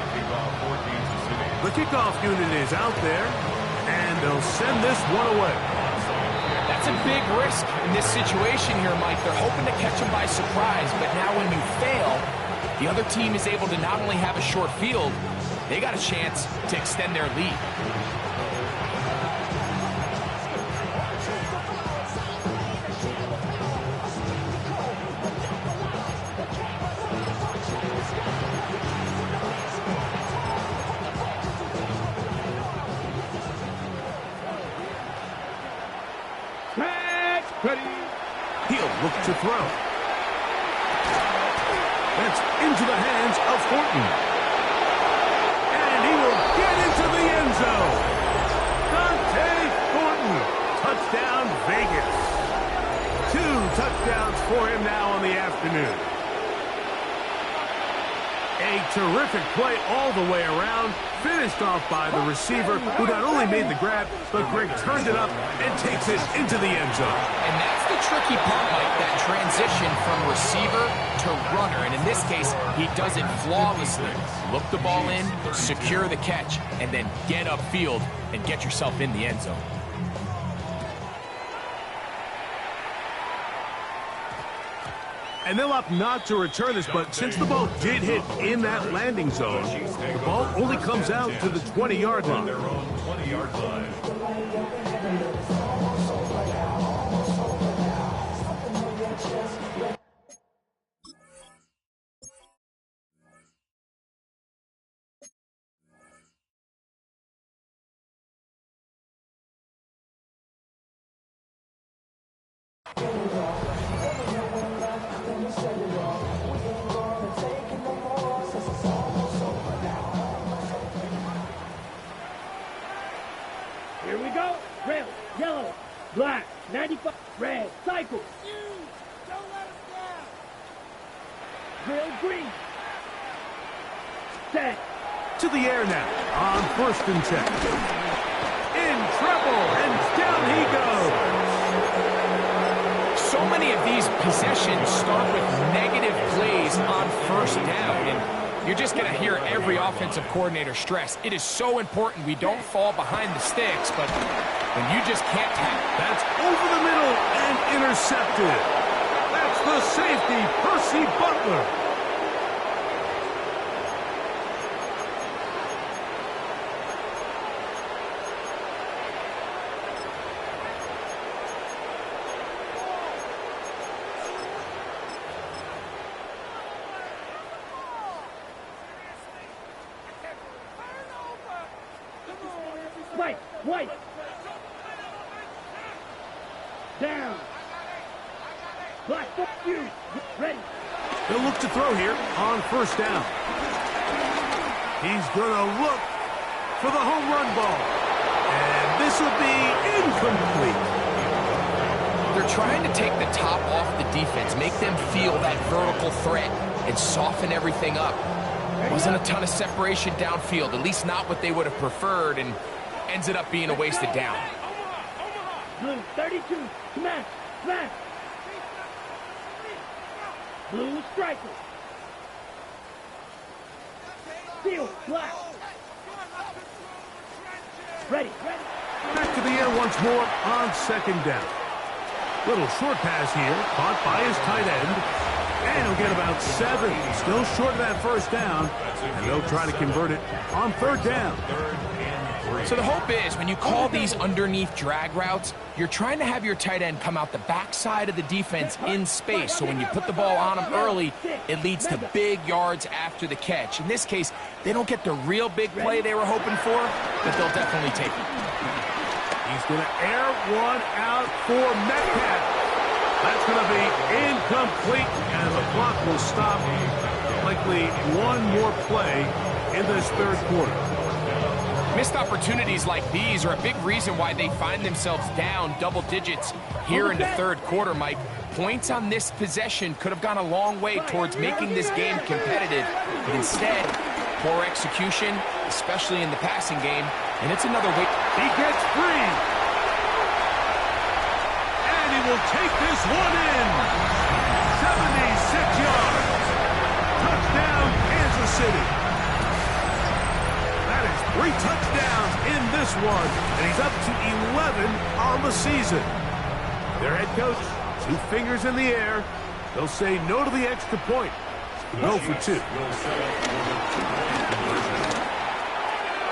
S1: The kickoff unit is out there, and they'll send this one away.
S3: That's a big risk in this situation here, Mike. They're hoping to catch him by surprise, but now when you fail, the other team is able to not only have a short field, they got a chance to extend their lead.
S1: He'll look to throw. That's into the hands of Horton. And he will get into the end zone. Dante Thornton. Touchdown, Vegas. for him now on the afternoon. A terrific play all the way around, finished off by the receiver, who not only made the grab, but Greg turned it up and takes it into the end zone.
S3: And that's the tricky part, Mike, that transition from receiver to runner. And in this case, he does it flawlessly. Look the ball in, secure the catch, and then get upfield and get yourself in the end zone.
S1: And they'll opt not to return this, but since the ball did hit in that landing zone, the ball only comes out to the 20-yard line.
S4: Their own 20-yard line.
S2: Here we go. Red, yellow, black, 95, red, cycle.
S6: Don't let us down.
S2: Drill green. Set.
S1: To the air now on 1st and 10. In trouble, and down he goes.
S3: So many of these possessions start with negative plays on 1st down, and you're just going to hear every offensive coordinator stress. It is so important we don't fall behind the sticks, but when you just can't tackle.
S1: That's over the middle and intercepted. That's the safety, Percy Butler.
S2: White. Down. Black, you. Ready.
S1: They'll look to throw here on 1st down. He's going to look for the home run ball. And this will be incomplete.
S3: They're trying to take the top off the defense, make them feel that vertical threat, and soften everything up. Wasn't a ton of separation downfield, at least not what they would have preferred, and ends it up being a wasted down.
S2: Blue, 32, smash. Blue striker. Steel, black. Ready.
S1: Back to the air once more on 2nd down. Little short pass here, caught by his tight end. And he'll get about 7. Still short of that 1st down. And they'll try to convert it on 3rd down.
S3: So the hope is when you call these underneath drag routes, you're trying to have your tight end come out the backside of the defense in space. So when you put the ball on him early, it leads to big yards after the catch. In this case, they don't get the real big play they were hoping for, but they'll definitely take it.
S1: He's going to air one out for Metcalf. That's going to be incomplete, and the clock will stop. Likely one more play in this 3rd quarter.
S3: Missed opportunities like these are a big reason why they find themselves down double digits here in the 3rd quarter, Mike. Points on this possession could have gone a long way towards making this game competitive, but instead, poor execution, especially in the passing game, and it's another way.
S1: He gets free. And he will take this one in. 76 yards. Touchdown, Kansas City. That is 3 touchdowns in this one, and he's up to 11 on the season. Their head coach, 2 fingers in the air. They'll say no to the extra point. Go for 2.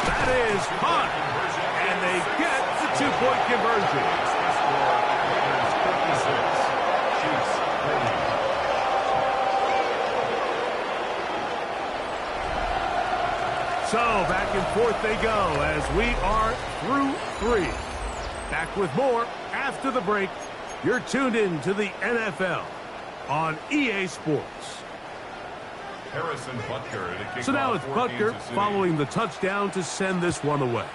S1: That is caught, and they get the 2-point conversion. So back and forth they go as we are through 3. Back with more after the break. You're tuned in to the NFL on EA Sports.
S4: Harrison Butker to kick
S1: So now
S4: off
S1: it's
S4: for
S1: Butker
S4: Kansas City.
S1: following the touchdown to send this one away.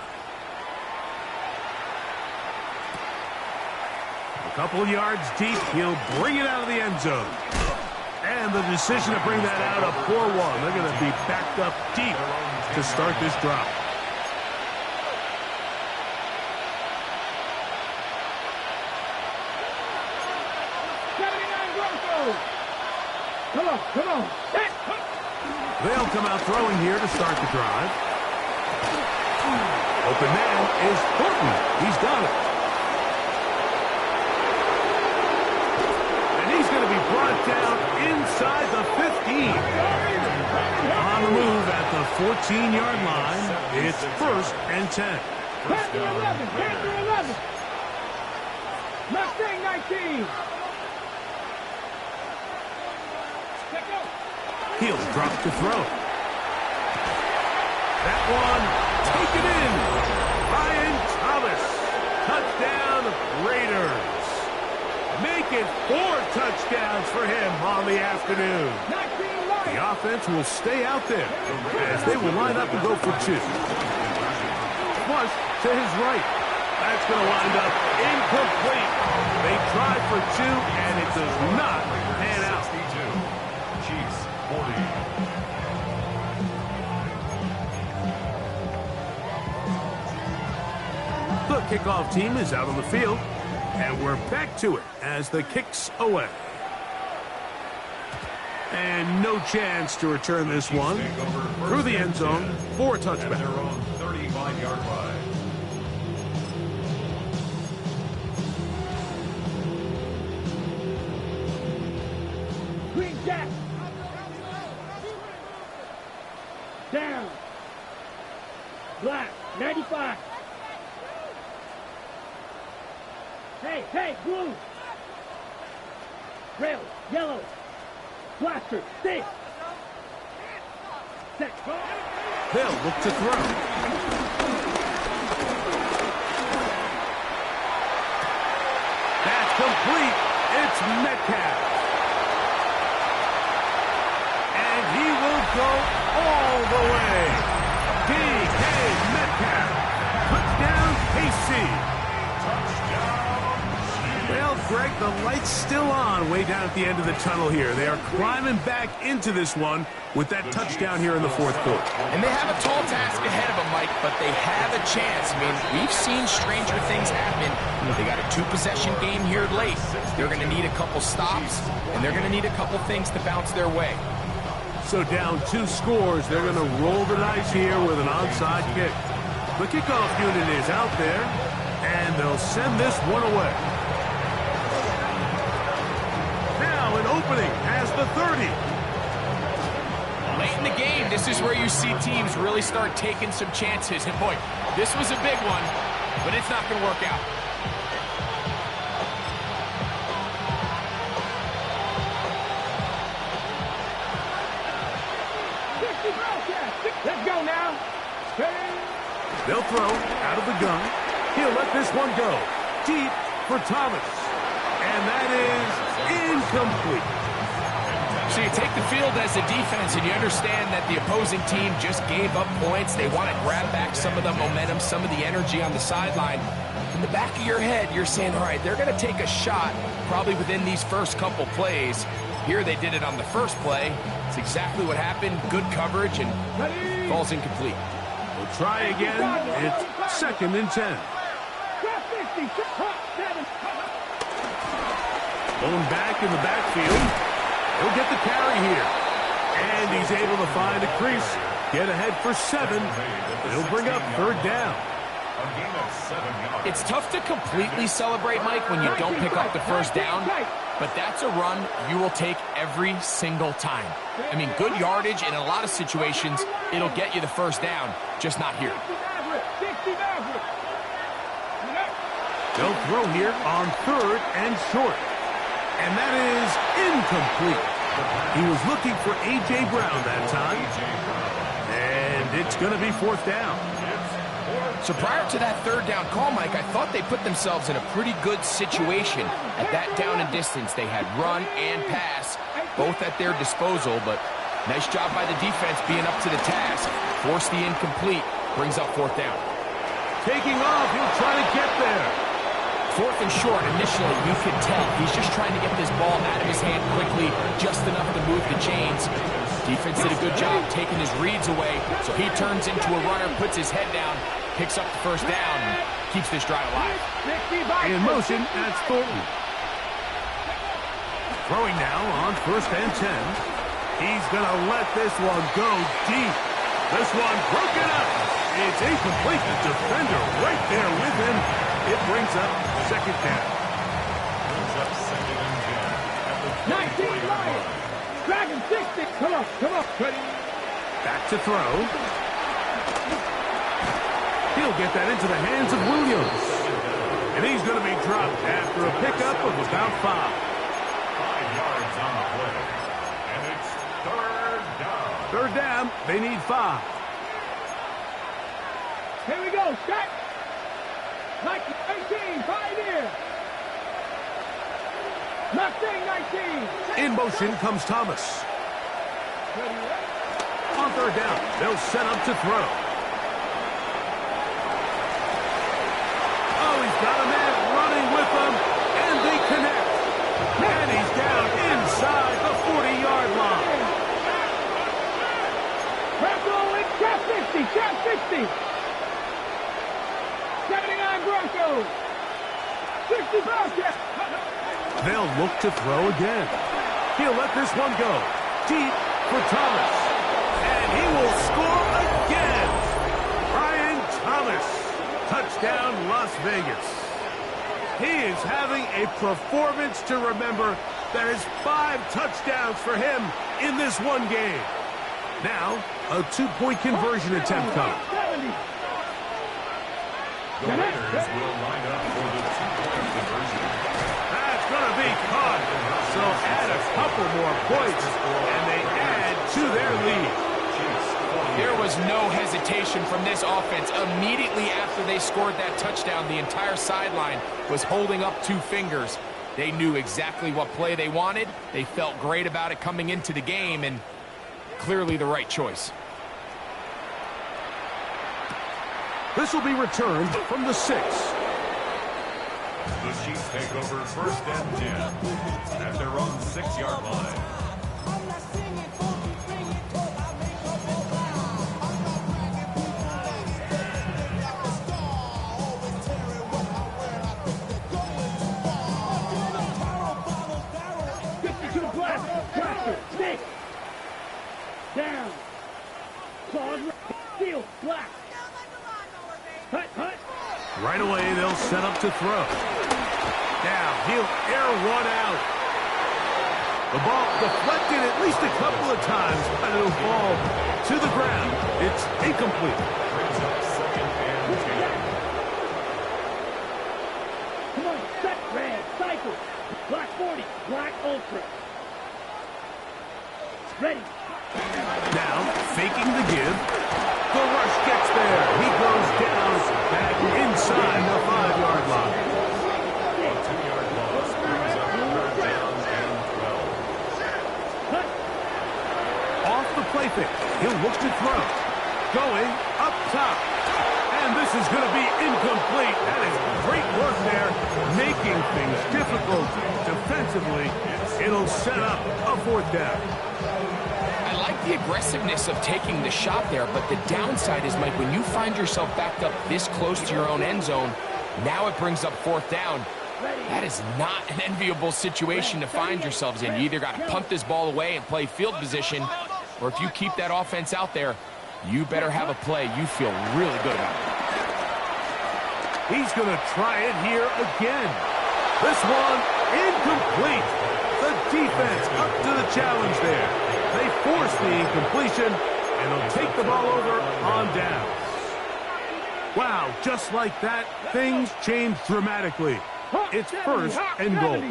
S1: Couple yards deep, he'll bring it out of the end zone. And the decision to bring that out, a poor one. They're going to be backed up deep to start this drive.
S2: Come on.
S1: They'll come out throwing here to start the drive. Open man is Horton. He's got it. And he's going to be brought down inside the 15. On the move at the 14-yard line. It's 1st and 10.
S2: Panther 11. Mustang 19.
S1: He'll drop to throw. That one, taken in. Ryan Thomas. Touchdown, Raiders. Make it 4 touchdowns for him on the afternoon. The offense will stay out there as they will line up and go for 2. Flush to his right. That's going to wind up incomplete. They tried for 2, and it does not pan out.
S4: Chiefs 40.
S1: The kickoff team is out on the field, and we're back to it as the kick's away. And no chance to return this one through the end zone for a touchback.
S4: At their own 35-yard line.
S2: Green Jack. Down. Black. 95. Hey, blue. Red. Yellow. Blaster. Stick. Set.
S1: They'll look to throw. That's complete. It's Metcalf. And he will go all the way. D.K. Metcalf. Touchdown, KC. Well, Greg, the light's still on way down at the end of the tunnel here. They are climbing back into this one with that touchdown here in the 4th quarter.
S3: And they have a tall task ahead of them, Mike, but they have a chance. I mean, we've seen stranger things happen. They got a 2-possession game here late. They're going to need a couple stops, and they're going to need a couple things to bounce their way.
S1: So down 2 scores, they're going to roll the dice here with an onside kick. The kickoff unit is out there, and they'll send this one away. Now an opening as the 30.
S3: Late in the game, this is where you see teams really start taking some chances. And boy, this was a big one, but it's not going to work out.
S2: Let's go now.
S1: They'll throw out of the gun. He'll let this one go. Deep for Thomas. And that is incomplete.
S3: So you take the field as a defense and you understand that the opposing team just gave up points. They want to grab back some of the momentum, some of the energy on the sideline. In the back of your head, you're saying, all right, they're going to take a shot probably within these first couple plays. Here they did it on the first play. It's exactly what happened. Good coverage and falls incomplete.
S1: We'll try again. It's 2nd and 10. Going back in the backfield. He'll get the carry here. And he's able to find a crease. Get ahead for 7. He'll bring up 3rd down.
S3: It's tough to completely celebrate, Mike, when you don't pick up the first down. But that's a run you will take every single time. I mean, good yardage, and in a lot of situations, it'll get you the first down, just not here.
S1: They'll throw here on 3rd and short. And that is incomplete. He was looking for A.J. Brown that time. And it's going to be 4th down.
S3: So prior to that 3rd down call, Mike, I thought they put themselves in a pretty good situation at that down and distance. They had run and pass, both at their disposal, but nice job by the defense being up to the task. Force the incomplete, brings up 4th down.
S1: Taking off, he'll try to get there.
S3: 4th and short, initially, you could tell he's just trying to get this ball out of his hand quickly, just enough to move the chains. Defense did a good job taking his reads away, so he turns into a runner, puts his head down, picks up the first down, and keeps this drive alive.
S1: In motion, that's Thornton. Throwing now on 1st and 10. He's going to let this one go deep. This one broken up. It's incomplete. The defender right there with him. It brings up 2nd down.
S4: Brings up 2nd and 10 at the
S2: 19 Lions. Dragon 60. Come on. Ready.
S1: Back to throw. He'll get that into the hands of Williams. And he's going to be dropped after a pickup of about 5.
S4: 5 yards on the play. And it's 3rd down.
S1: 3rd down. They need 5.
S2: Here we go. Start. 19, 5 here. Nothing, 19.
S1: In motion comes Thomas.
S2: Ready.
S1: On 3rd down, they'll set up to throw. Oh, he's got a man running with them, and they connect. And he's down inside the 40-yard line.
S2: Broncos, trap 60. 79 Broncos. 60 Broncos.
S1: They'll look to throw again. He'll let this one go. Deep for Thomas. And he will score again. Brian Thomas. Touchdown, Las Vegas. He is having a performance to remember. There is 5 touchdowns for him in this one game. Now, a 2-point conversion attempt comes.
S4: The Raiders will line up for the 2-point conversion.
S1: That's going to be caught. So add a couple more points, and they add to their lead.
S3: There was no hesitation from this offense. Immediately after they scored that touchdown, the entire sideline was holding up 2 fingers. They knew exactly what play they wanted. They felt great about it coming into the game, and clearly the right choice.
S1: This will be returned from the 6.
S4: The Chiefs take over 1st and 10 at their own 6-yard line.
S2: Down. Claws. Steel. Black. Hut.
S1: Right away, they'll set up to throw. Now, he'll air one out. The ball deflected at least a couple of times, but it'll fall to the ground. It's incomplete.
S4: Brings up 2nd and 10.
S2: Come on, set, red, cycle. Black 40, black ultra. Ready.
S1: Now, faking the give. The rush gets there. He goes down back inside the 5-yard line.
S4: A 2-yard loss brings up 3rd down and 12.
S1: Off the play fake. He'll look to throw. Going up top. And this is going to be incomplete. That is great work there, making things difficult defensively. It'll set up a 4th down.
S3: I like the aggressiveness of taking the shot there, but the downside is, Mike, when you find yourself backed up this close to your own end zone, now it brings up 4th down. That is not an enviable situation to find yourselves in. You either got to punt this ball away and play field position, or if you keep that offense out there, you better have a play you feel really good about.
S1: He's going to try it here again. This one incomplete. The defense up to the challenge there. They force the incompletion, and they'll take the ball over on downs. Wow, just like that, things change dramatically. It's 1st and goal.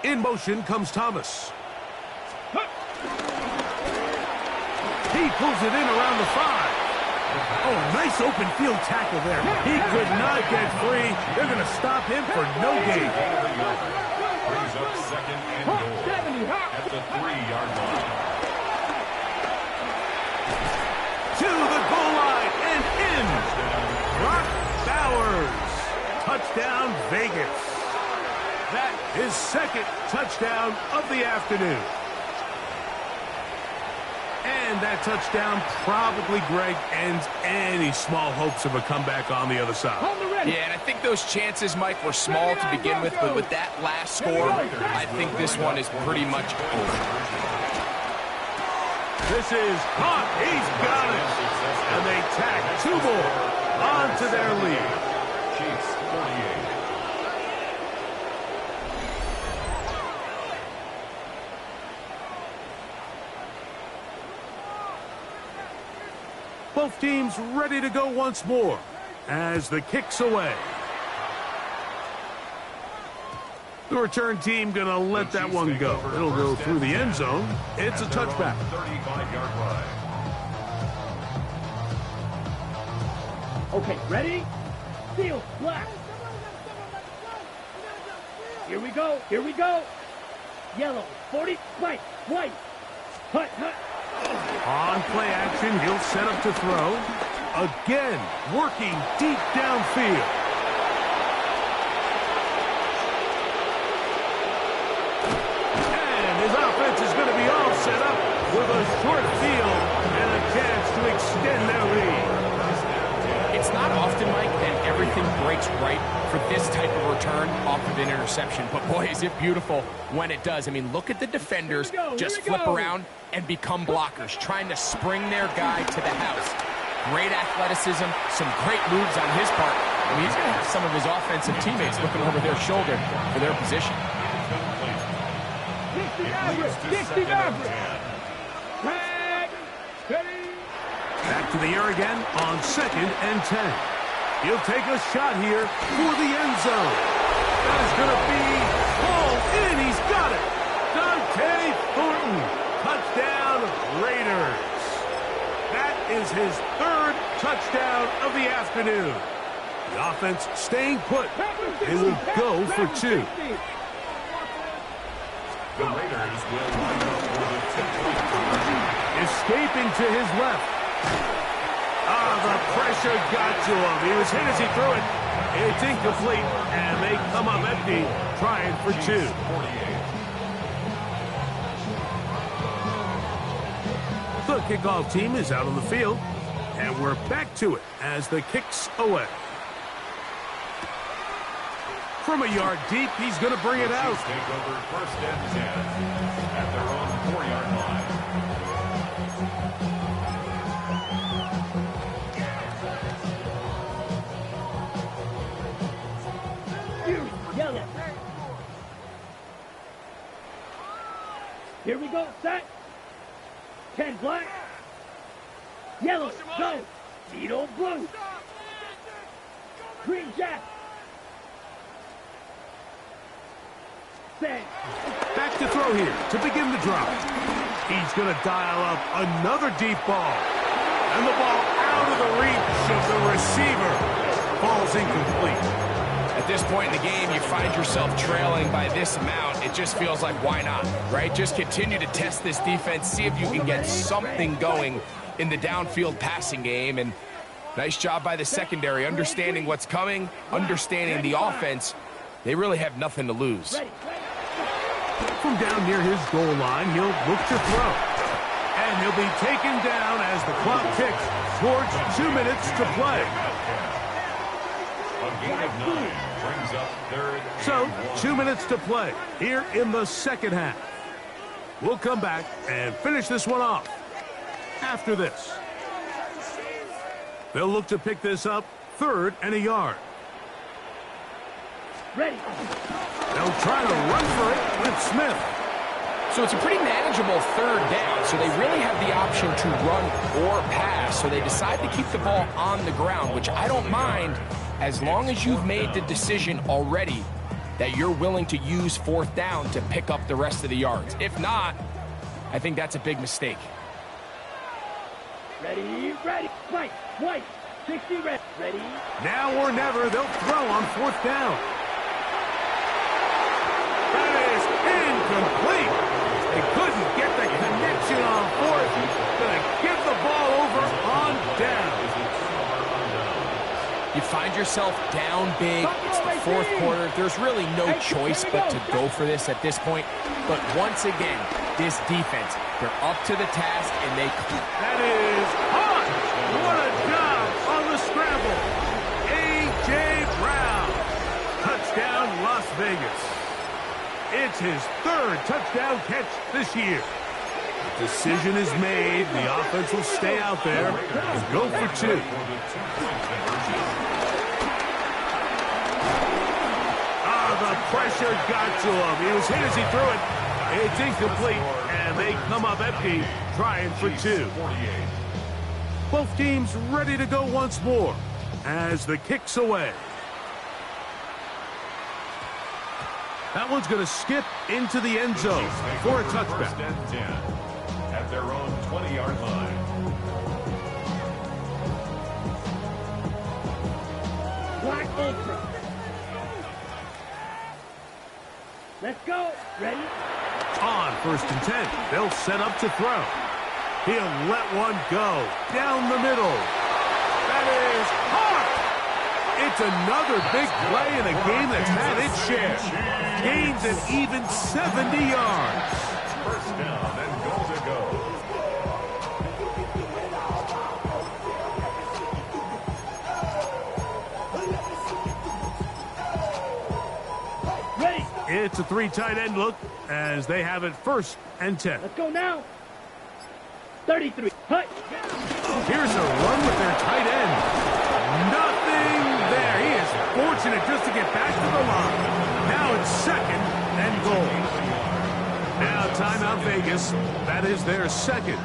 S1: In motion comes Thomas. He pulls it in around the 5. Oh, nice open field tackle there. He could not get free. They're going to stop him for no gain.
S4: Brings up 2nd and goal at the 3-yard line.
S1: To the goal line and in. Brock Bowers touchdown, Vegas. That is second touchdown of the afternoon. And that touchdown probably, Greg, ends any small hopes of a comeback on the other side.
S3: Yeah, and I think those chances, Mike, were small to begin with, but with that last score, I think this one is pretty much over.
S1: This is caught. He's got it. And they tack 2 more onto their lead.
S4: Chiefs 48.
S1: Both teams ready to go once more as the kick's away. The return team going to let that one go. It'll go through the end zone. It's a touchback.
S4: 35-yard line.
S2: Okay, ready? Field, black. Here we go, here we go. Yellow, 40, white, white. Hut, hut.
S1: On play action, he'll set up to throw. Again, working deep downfield. And his offense is going to be all set up with a short field and a chance to extend their lead.
S3: It's not often, Mike, that everything breaks right for this type of return off of an interception. But, boy, is it beautiful when it does. I mean, look at the defenders just flip around and become blockers, trying to spring their guy to the house. Great athleticism, some great moves on his part. I mean, he's going to have some of his offensive teammates looking over their shoulder for their position.
S2: 60 average. Tag, steady.
S1: Back to the air again on 2nd and 10. He'll take a shot here for the end zone. That is going to be hauled in. He's got it. Dante Thornton. Touchdown, Raiders. That is his 3rd touchdown of the afternoon. The offense staying put. They will go for 2.
S4: The Raiders will line up for the 10-point conversion.
S1: Escaping to his left. The pressure got to him. He was hit as he threw it. It's incomplete, and they come up empty, trying for 2. The kickoff team is out on the field, and we're back to it as the kick's away. From a yard deep, he's going to bring it out.
S4: Take over 1st and 10 at their own 4-yard line.
S2: Yellow. Here we go, set. 10 black. Yellow, go. Needle blue. Green jack. Set.
S1: Back to throw here to begin the drive. He's going to dial up another deep ball. And the ball out of the reach of the receiver. Ball's incomplete.
S3: At this point in the game, you find yourself trailing by this amount. It just feels like, why not, right? Just continue to test this defense, see if you can get something going in the downfield passing game. And nice job by the secondary, understanding what's coming, understanding the offense. They really have nothing to lose.
S1: From down near his goal line, he'll look to throw. And he'll be taken down as the clock ticks towards 2 minutes to play.
S4: A gain of 9 brings up 3rd.
S1: So, 2 minutes to play here in the second half. We'll come back and finish this one off after this. They'll look to pick this up 3rd and a yard.
S2: Ready.
S1: They'll try to run for it with Smith.
S3: So it's a pretty manageable 3rd down, so they really have the option to run or pass. So they decide to keep the ball on the ground, which I don't mind as long as you've made the decision already that you're willing to use 4th down to pick up the rest of the yards. If not, I think that's a big mistake.
S2: Ready, ready. White, white. 60 red. Ready.
S1: Now or never, they'll throw on 4th down. That is incomplete. They couldn't get the connection on 4th. Gonna give the ball over on down.
S3: You find yourself down big, it's the fourth quarter, there's really no choice but to go for this at this point. But once again, this defense, they're up to the task, and they...
S1: That is hot! What a job on the scramble! A.J. Brown. Touchdown, Las Vegas. It's his third touchdown catch this year. Decision is made. The offense will stay out there and go for two. The pressure got to him. He was hit as he threw it. It's incomplete, and they come up empty, trying for two. Both teams ready to go once more as the kick's away. That one's going to skip into the end zone for a touchback.
S4: At their own 20-yard line.
S2: Black Ultra. Let's go. Ready?
S1: On 1st and 10, they'll set up to throw. He'll let one go down the middle. That is hard. It's another big play in a game that's had its share. Gains an even 70 yards.
S4: First down and goal to go.
S2: Ready?
S1: It's a 3 tight end look as they have it 1st and 10.
S2: Let's go now. 33. Hut.
S1: Here's a run with their tight end. Nothing there. He is fortunate just to get back to the line. Now it's 2nd and goal. Now timeout Vegas. That is their 2nd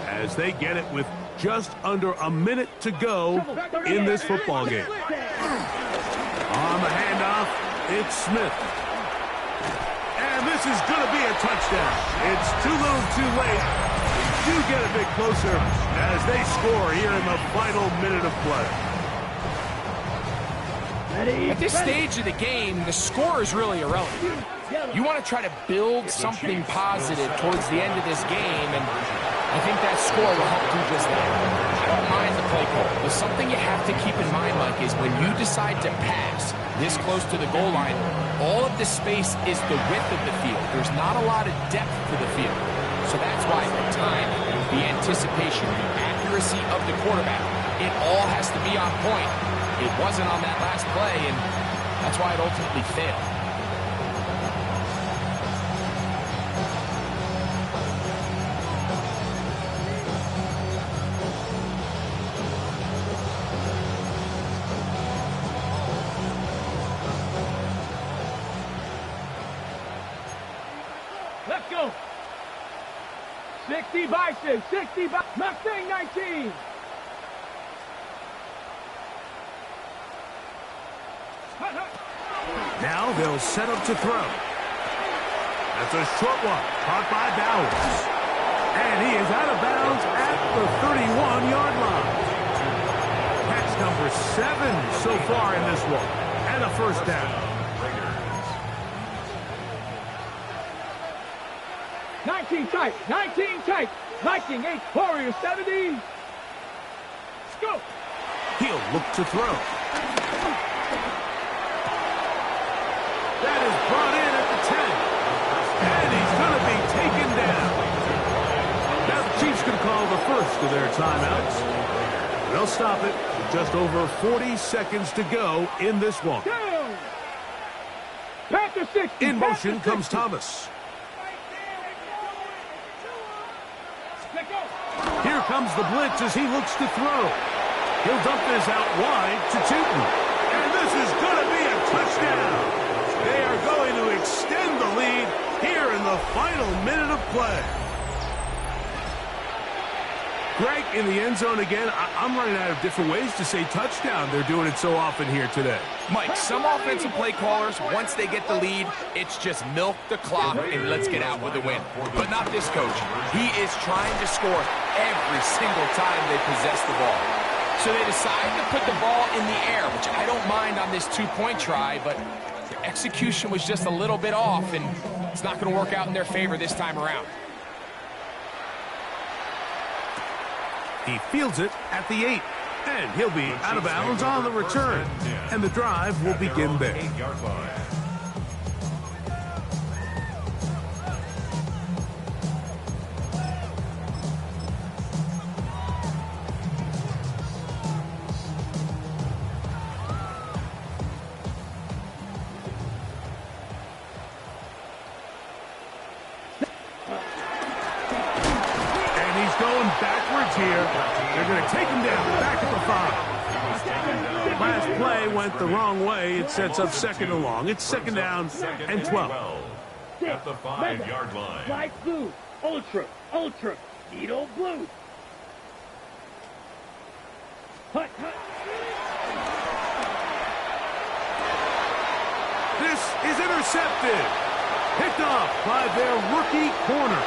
S1: as they get it with just under a minute to go in this football game. On the handoff, it's Smith. And this is going to be a touchdown. It's too little too late. They do get a bit closer as they score here in the final minute of play.
S3: At this stage of the game, the score is really irrelevant. You want to try to build something positive towards the end of this game, and I think that score will help do just that. I don't mind the play call, but something you have to keep in mind, Mike, is when you decide to pass this close to the goal line, all of the space is the width of the field. There's not a lot of depth to the field. So that's why the time, the anticipation, the accuracy of the quarterback, it all has to be on point. It wasn't on that last play, and that's why it ultimately failed.
S2: Let's go. 60 Bison. 60 by Mustang 19.
S1: Now they'll set up to throw. That's a short one, caught by Bowers. And he is out of bounds at the 31-yard line. Catch number 7 so far in this one. And a first down.
S2: 19 tight. 19 tight. Viking 8. Warrior 70. Let's go.
S1: He'll look to throw. That is brought in at the 10. And he's going to be taken down. Now the Chiefs can call the first of their timeouts. They'll stop it with just over 40 seconds to go in this one.
S2: Down. Panther 60.
S1: In motion
S2: Panther
S1: comes
S2: 60.
S1: Thomas.
S2: Let go.
S1: Here comes the blitz as he looks to throw. He'll dump this out wide to Tootin. And this is going to be a touchdown. They are going to extend the lead here in the final minute of play. Greg, in the end zone again, I'm running out of different ways to say touchdown. They're doing it so often here today.
S3: Mike, some offensive play callers, once they get the lead, it's just milk the clock and let's get out with a win. But not this coach. He is trying to score every single time they possess the ball. So they decide to put the ball in the air, which I don't mind on this two-point try, but the execution was just a little bit off, and it's not going to work out in their favor this time around.
S1: He fields it at the 8. And he'll be out of bounds on the return. And the drive will begin there.
S4: 8-yard line.
S1: Going backwards here. They're going to take him down back at the 5. Last play went the wrong way. It sets up second and long. It's second down and 12.
S4: At the 5-yard line.
S2: Light blue, ultra, Beetle blue. Hut.
S1: This is intercepted. Picked off by their rookie corner.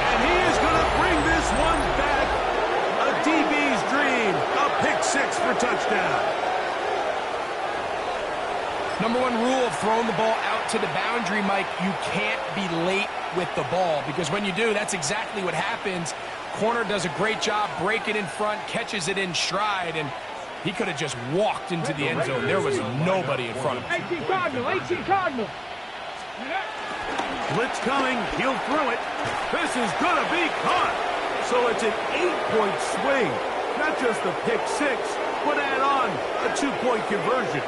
S1: And he is going to bring this one back. A DB's dream. A pick 6 for touchdown.
S3: Number one rule of throwing the ball out to the boundary, Mike, you can't be late with the ball, because when you do, that's exactly what happens. Corner does a great job breaking in front, catches it in stride, and he could have just walked into the end zone. There was nobody in front of him.
S2: 18 Cardinal.
S1: Blitz coming. He'll throw it. This is going to be caught. So it's an 8-point swing. Not just a pick 6, but add on a 2-point conversion.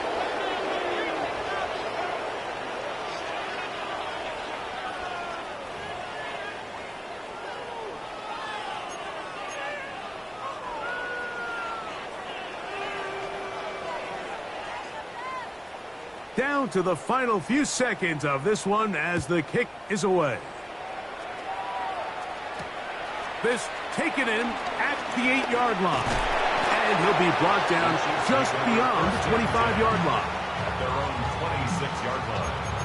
S1: Down to the final few seconds of this one as the kick is away. This taken in at the 8-yard line. And he'll be brought down just beyond the 25-yard line.
S4: At their own 26-yard line.